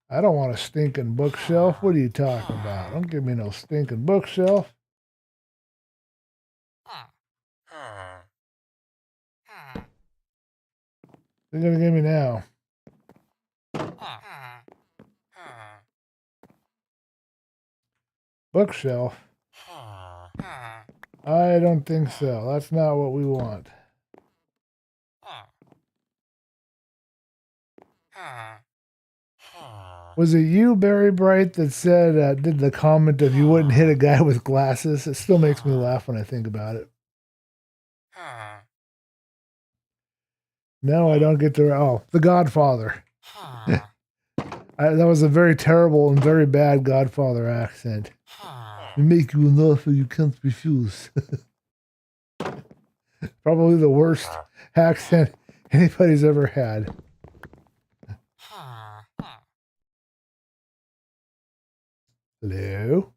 I don't want a stinking bookshelf. What are you talking about? Don't give me no stinking bookshelf. What are you going to give me now? Bookshelf? I don't think so. That's not what we want. Was it you, Barry Bright, that said, did the comment of you wouldn't hit a guy with glasses? It still makes me laugh when I think about it. No, I don't get to. Oh, The Godfather. That was a very terrible and very bad Godfather accent. We make you an offer you can't refuse. Probably the worst accent anybody's ever had. Hello?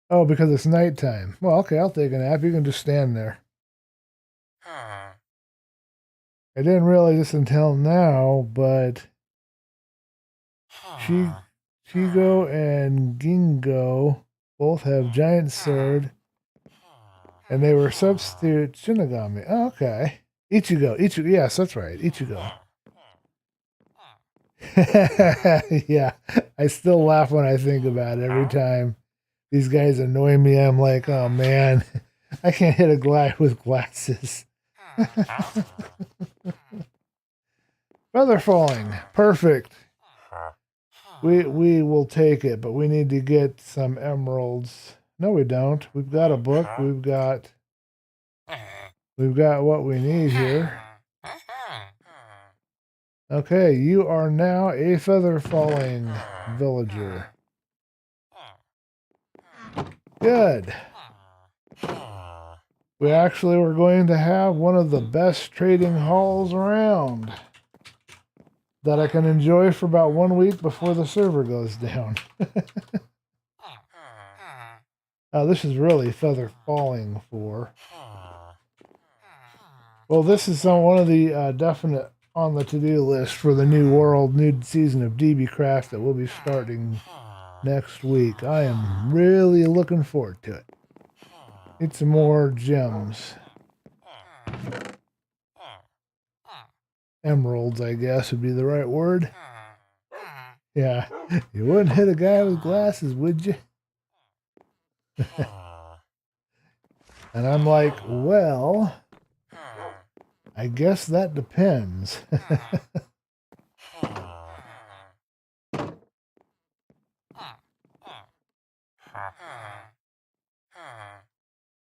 Oh, because it's nighttime. Well, okay, I'll take a nap. You can just stand there. I didn't realize this until now, but Shigo and Gingo both have giant sword, and they were substitute Shinigami. Oh, okay. Ichigo. Yes, that's right. Ichigo. Yeah, I still laugh when I think about it. Every time these guys annoy me, I'm like, oh man, I can't hit a guy with glasses. Feather falling. Perfect. We will take it, but we need to get some emeralds. No, we don't. We've got a book. We've got what we need here. Okay, you are now a feather falling villager. Good. We actually were going to have one of the best trading halls around that I can enjoy for about 1 week before the server goes down. This is really feather falling for. Well, this is one of the definite on the to-do list for the new season of DB Craft that will be starting next week. I am really looking forward to it. Need some more gems. Emeralds, I guess, would be the right word. Yeah, you wouldn't hit a guy with glasses, would you? And I'm like, well, I guess that depends.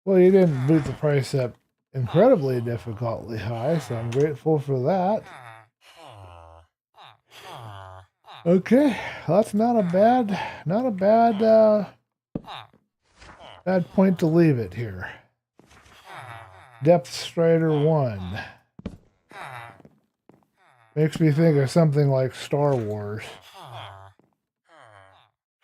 Well, you didn't boot the price up incredibly difficultly high, so I'm grateful for that. Okay, that's not a bad point to leave it here. Depth Strider 1. Makes me think of something like Star Wars.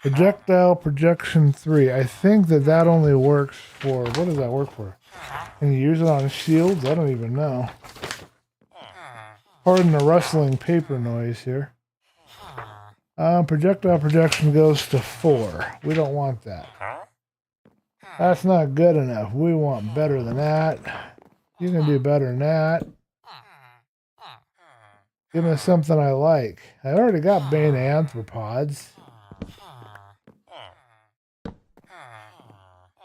Projectile Projection 3. I think that only works for... What does that work for? Can you use it on shields? I don't even know. Pardon the rustling paper noise here. Projectile Projection goes to 4. We don't want that. That's not good enough. We want better than that. You can do better than that. Give me something I like. I already got Bane Anthropods.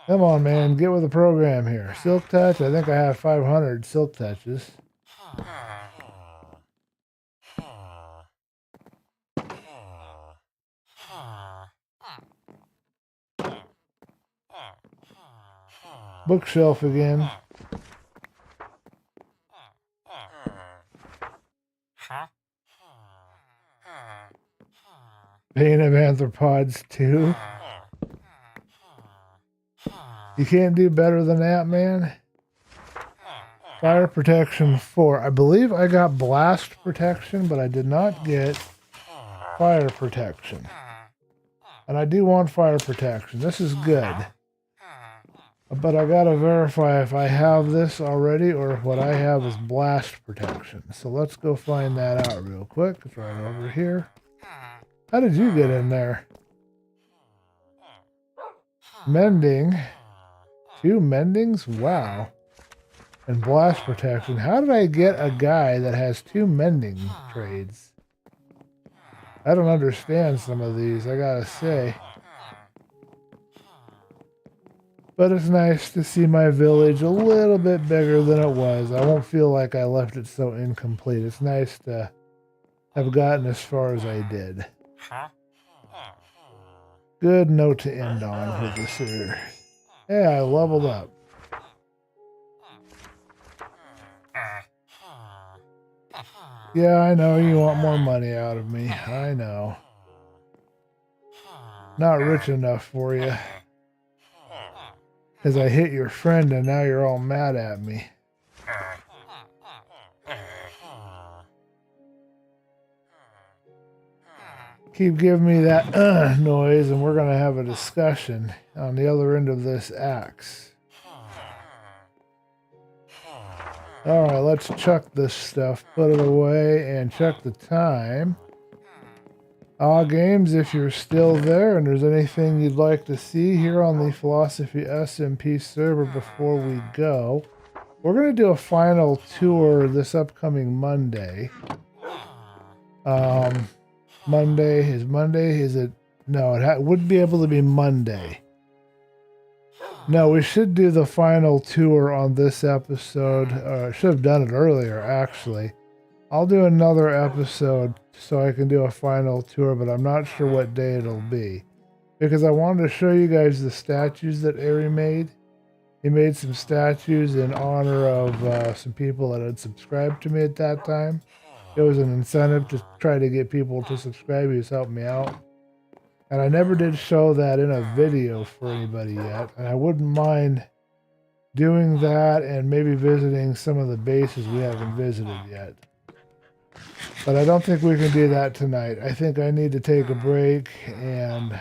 Come on, man. Get with the program here. Silk Touch. I think I have 500 Silk Touches. Bookshelf again. Bane of Anthropods 2. You can't do better than that, man. Fire Protection 4. I believe I got Blast Protection, but I did not get Fire Protection. And I do want Fire Protection. This is good. But I gotta verify if I have this already or if what I have is Blast Protection. So let's go find that out real quick. It's right over here. How did you get in there? Mending. 2 mendings? Wow. And Blast Protection. How did I get a guy that has 2 mending trades? I don't understand some of these, I gotta say. But it's nice to see my village a little bit bigger than it was. I won't feel like I left it so incomplete. It's nice to have gotten as far as I did. Good note to end on for this year. Hey, I leveled up. Yeah, I know you want more money out of me. I know. Not rich enough for you. Because I hit your friend and now you're all mad at me. Keep giving me that noise and we're going to have a discussion on the other end of this axe. Alright, let's chuck this stuff, put it away, and check the time. Games, if you're still there and there's anything you'd like to see here on the Philosophy SMP server before we go, we're going to do a final tour this upcoming Monday. Monday, is it? No, it wouldn't be able to be Monday. No, we should do the final tour on this episode. I should have done it earlier, actually. I'll do another episode so I can do a final tour, but I'm not sure what day it'll be. Because I wanted to show you guys the statues that Ari made. He made some statues in honor of some people that had subscribed to me at that time. It was an incentive to try to get people to subscribe. He was helping me out. And I never did show that in a video for anybody yet. And I wouldn't mind doing that and maybe visiting some of the bases we haven't visited yet. But I don't think we can do that tonight. I think I need to take a break and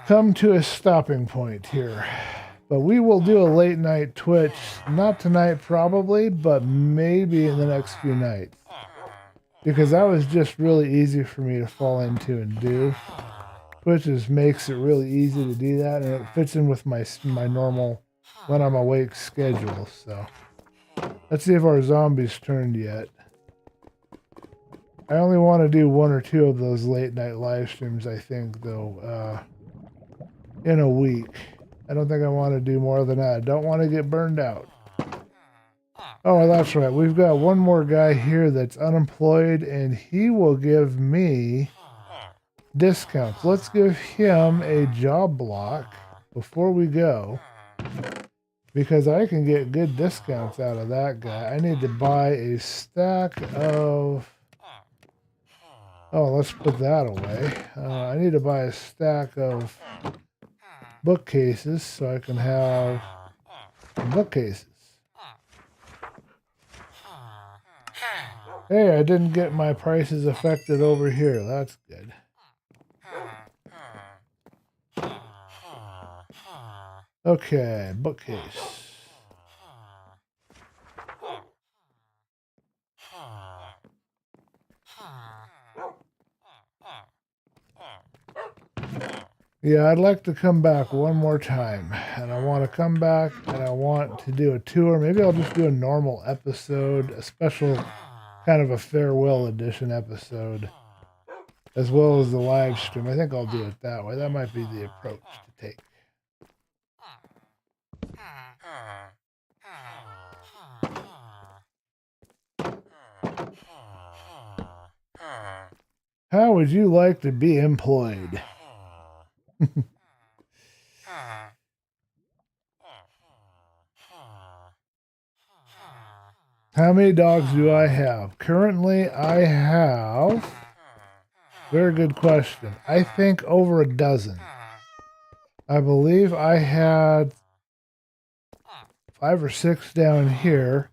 come to a stopping point here. But we will do a late night Twitch. Not tonight probably, but maybe in the next few nights. Because that was just really easy for me to fall into and do. Twitch just makes it really easy to do that, and it fits in with my normal when I'm awake schedule. So let's see if our zombies turned yet. I only want to do 1 or 2 of those late night live streams, I think, though, in a week. I don't think I want to do more than that. I don't want to get burned out. Oh, that's right. We've got one more guy here that's unemployed, and he will give me discounts. Let's give him a job block before we go, because I can get good discounts out of that guy. I need to buy a stack of... Oh, let's put that away. I need to buy a stack of bookcases so I can have bookcases. Hey, I didn't get my prices affected over here. That's good. Okay, bookcase. Yeah, I'd like to come back one more time. And I want to come back and I want to do a tour. Maybe I'll just do a normal episode, a special kind of a farewell edition episode, as well as the live stream. I think I'll do it that way. That might be the approach to take. How would you like to be employed? How many dogs do I have? Currently, I have... Very good question. I think over a dozen. I believe I had 5 or 6 down here.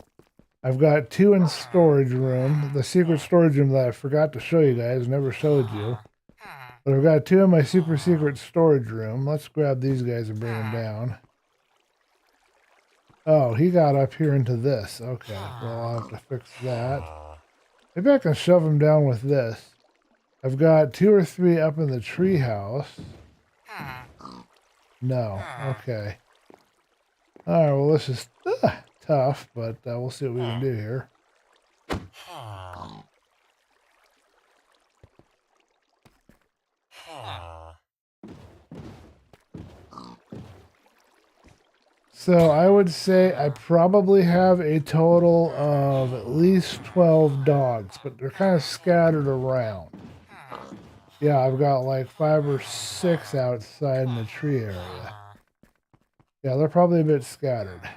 I've got 2 in storage room. The secret storage room that I forgot to show you guys. Never showed you. But I've got 2 in my super secret storage room. Let's grab these guys and bring them down. Oh, he got up here into this. Okay, well, I'll have to fix that. Maybe I can shove him down with this. I've got 2 or 3 up in the treehouse. No, okay. Alright, well, this is tough, but we'll see what we can do here. So I would say I probably have a total of at least 12 dogs, but they're kind of scattered around. Yeah, I've got like 5 or 6 outside in the tree area. Yeah, they're probably a bit scattered.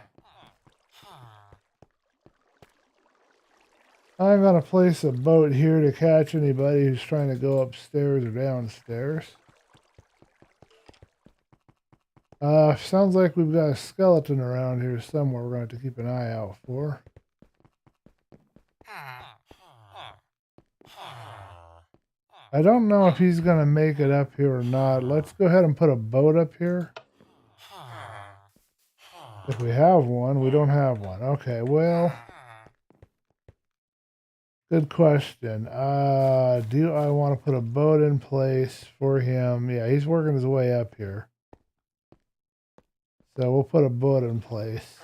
I'm going to place a boat here to catch anybody who's trying to go upstairs or downstairs. Sounds like we've got a skeleton around here somewhere we're going to have to keep an eye out for. I don't know if he's going to make it up here or not. Let's go ahead and put a boat up here. If we have one, we don't have one. Okay, well, good question. Do I want to put a boat in place for him? Yeah, he's working his way up here. So we'll put a boat in place.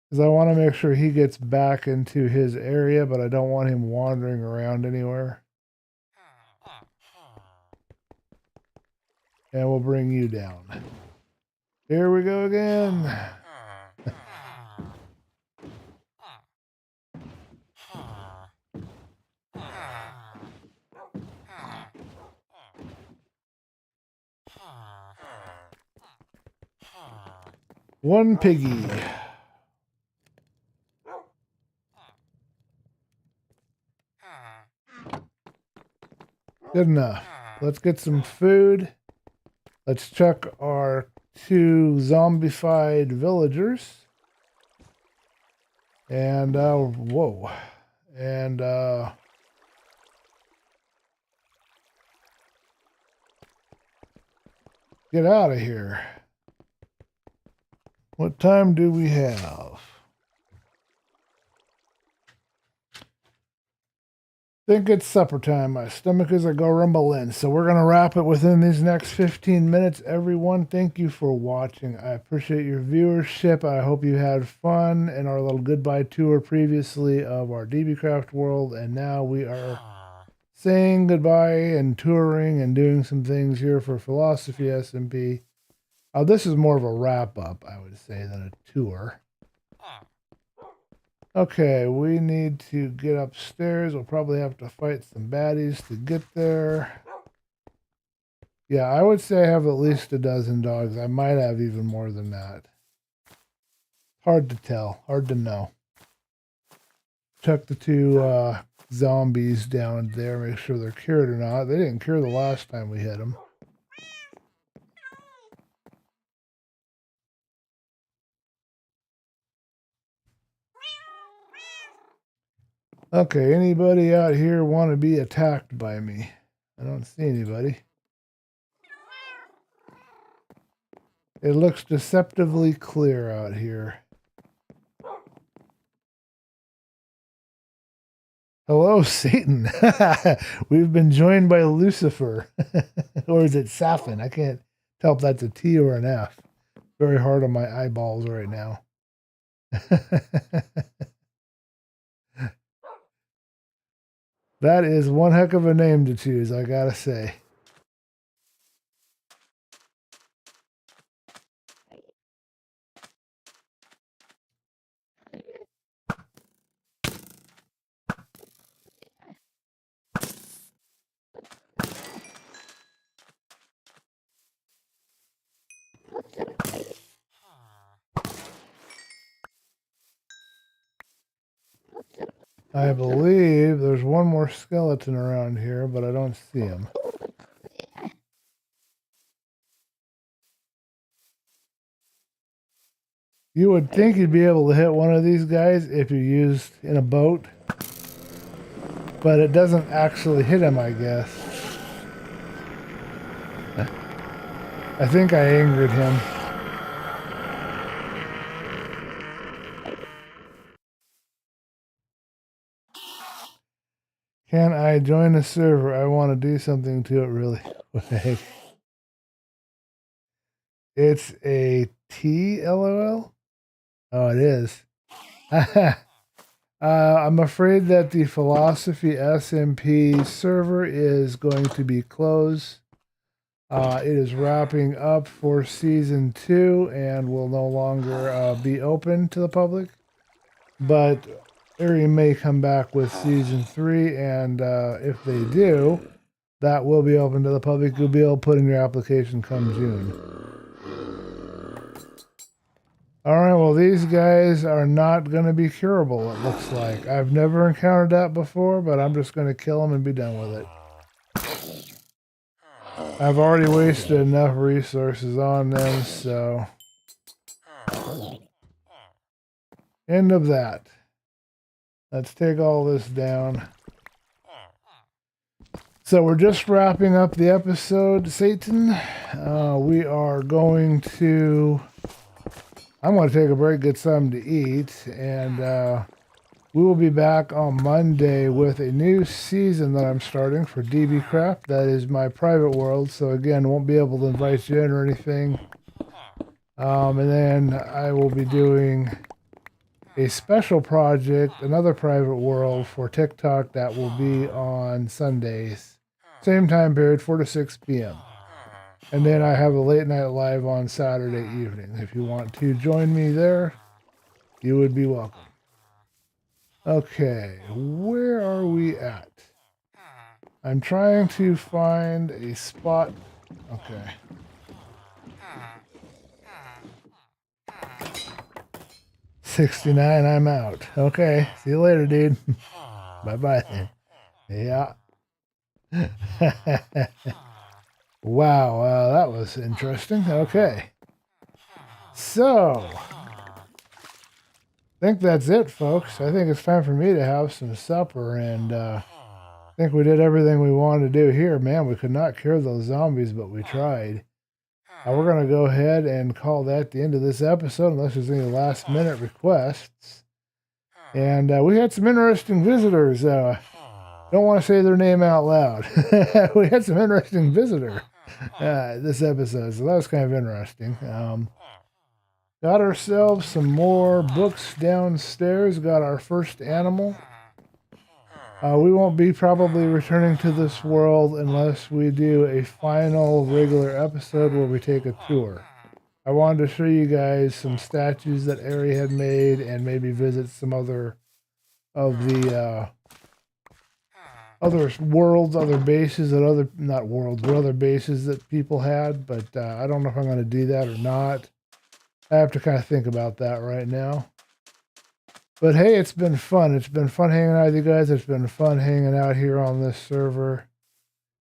Because I want to make sure he gets back into his area, but I don't want him wandering around anywhere. And we'll bring you down. Here we go again. One piggy. Good enough. Let's get some food. Let's check our 2 zombified villagers. And, whoa. And, get out of here. What time do we have? think it's supper time. My stomach is a go rumbling. So we're going to wrap it within these next 15 minutes. Everyone, thank you for watching. I appreciate your viewership. I hope you had fun in our little goodbye tour previously of our DBcraft world. And now we are saying goodbye and touring and doing some things here for Philosophy SMP. This is more of a wrap up, I would say, than a tour. Okay, we need to get upstairs. We'll probably have to fight some baddies to get there. Yeah, I would say I have at least a dozen dogs. I might have even more than that. Hard to tell. Hard to know. Check the two zombies down there. Make sure they're cured or not. They didn't cure the last time we hit them. Okay, anybody out here want to be attacked by me? I don't see anybody. It looks deceptively clear out here. Hello, Satan. We've been joined by Lucifer. Or is it Saphin? I can't tell if that's a T or an F. Very hard on my eyeballs right now. That is one heck of a name to choose, I gotta say. I believe there's one more skeleton around here, but I don't see him. You would think you'd be able to hit one of these guys if you used in a boat, but it doesn't actually hit him, I guess. I think I angered him. Can I join the server? I want to do something to it really quick. It's a T, LOL? Oh, it is. I'm afraid that the Philosophy SMP server is going to be closed. It is wrapping up for Season 2 and will no longer be open to the public. But Ari may come back with Season 3, and if they do, that will be open to the public. You'll be able to put in your application come June. Alright, well, these guys are not going to be curable, it looks like. I've never encountered that before, but I'm just going to kill them and be done with it. I've already wasted enough resources on them, so... End of that. Let's take all this down. So we're just wrapping up the episode, Satan. We are going to... I'm going to take a break, get something to eat, and we will be back on Monday with a new season that I'm starting for DBcraft. That is my private world, so again, won't be able to invite you in or anything. And then I will be doing a special project, another private world for TikTok that will be on Sundays. Same time period, 4 to 6 p.m. And then I have a late night live on Saturday evening. If you want to join me there, you would be welcome. Okay, where are we at? I'm trying to find a spot. Okay. $69, I'm out. Okay, see you later, dude. Bye-bye. Yeah. Wow, that was interesting. Okay. So, I think that's it, folks. I think it's time for me to have some supper, and I think we did everything we wanted to do here. Man, we could not cure those zombies, but we tried. We're going to go ahead and call that the end of this episode, unless there's any last-minute requests. And we had some interesting visitors. don't want to say their name out loud. We had some interesting visitor this episode, so that was kind of interesting. Got ourselves some more books downstairs. Got our first animal. We won't be probably returning to this world unless we do a final regular episode where we take a tour. I wanted to show you guys some statues that Ari had made and maybe visit some other of the other worlds, other bases that other, not worlds, but other bases that people had. But I don't know if I'm going to do that or not. I have to kind of think about that right now. But hey, it's been fun. It's been fun hanging out with you guys. It's been fun hanging out here on this server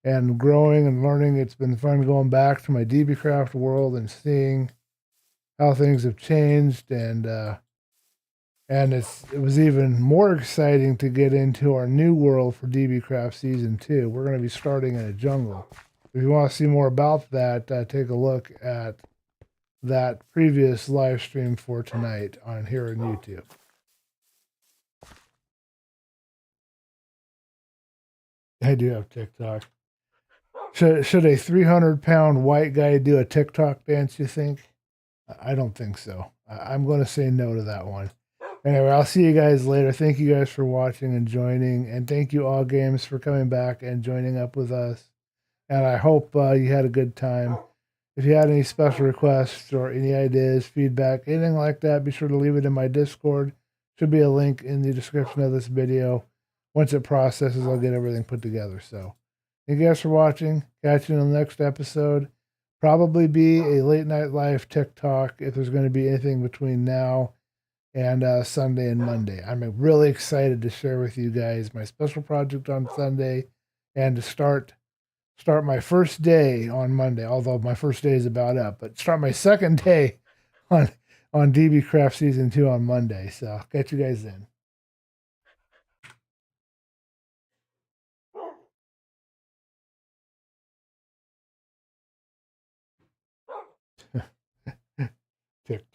and growing and learning. It's been fun going back to my DBcraft world and seeing how things have changed, and it was even more exciting to get into our new world for DBcraft Season 2. We're going to be starting in a jungle. If you want to see more about that, take a look at that previous live stream for tonight on here on YouTube. I do have TikTok. Should a 300-pound white guy do a TikTok dance, you think? I don't think so. I'm going to say no to that one. Anyway, I'll see you guys later. Thank you guys for watching and joining. And thank you, All Games, for coming back and joining up with us. And I hope you had a good time. If you had any special requests or any ideas, feedback, anything like that, be sure to leave it in my Discord. Should be a link in the description of this video. Once it processes, I'll get everything put together. So thank you guys for watching. Catch you in the next episode. Probably be a late night live TikTok if there's going to be anything between now and Sunday and Monday. I'm really excited to share with you guys my special project on Sunday and to start my first day on Monday, although my first day is about up, but start my second day on DBcraft Season 2 on Monday. So catch you guys then. TikTok.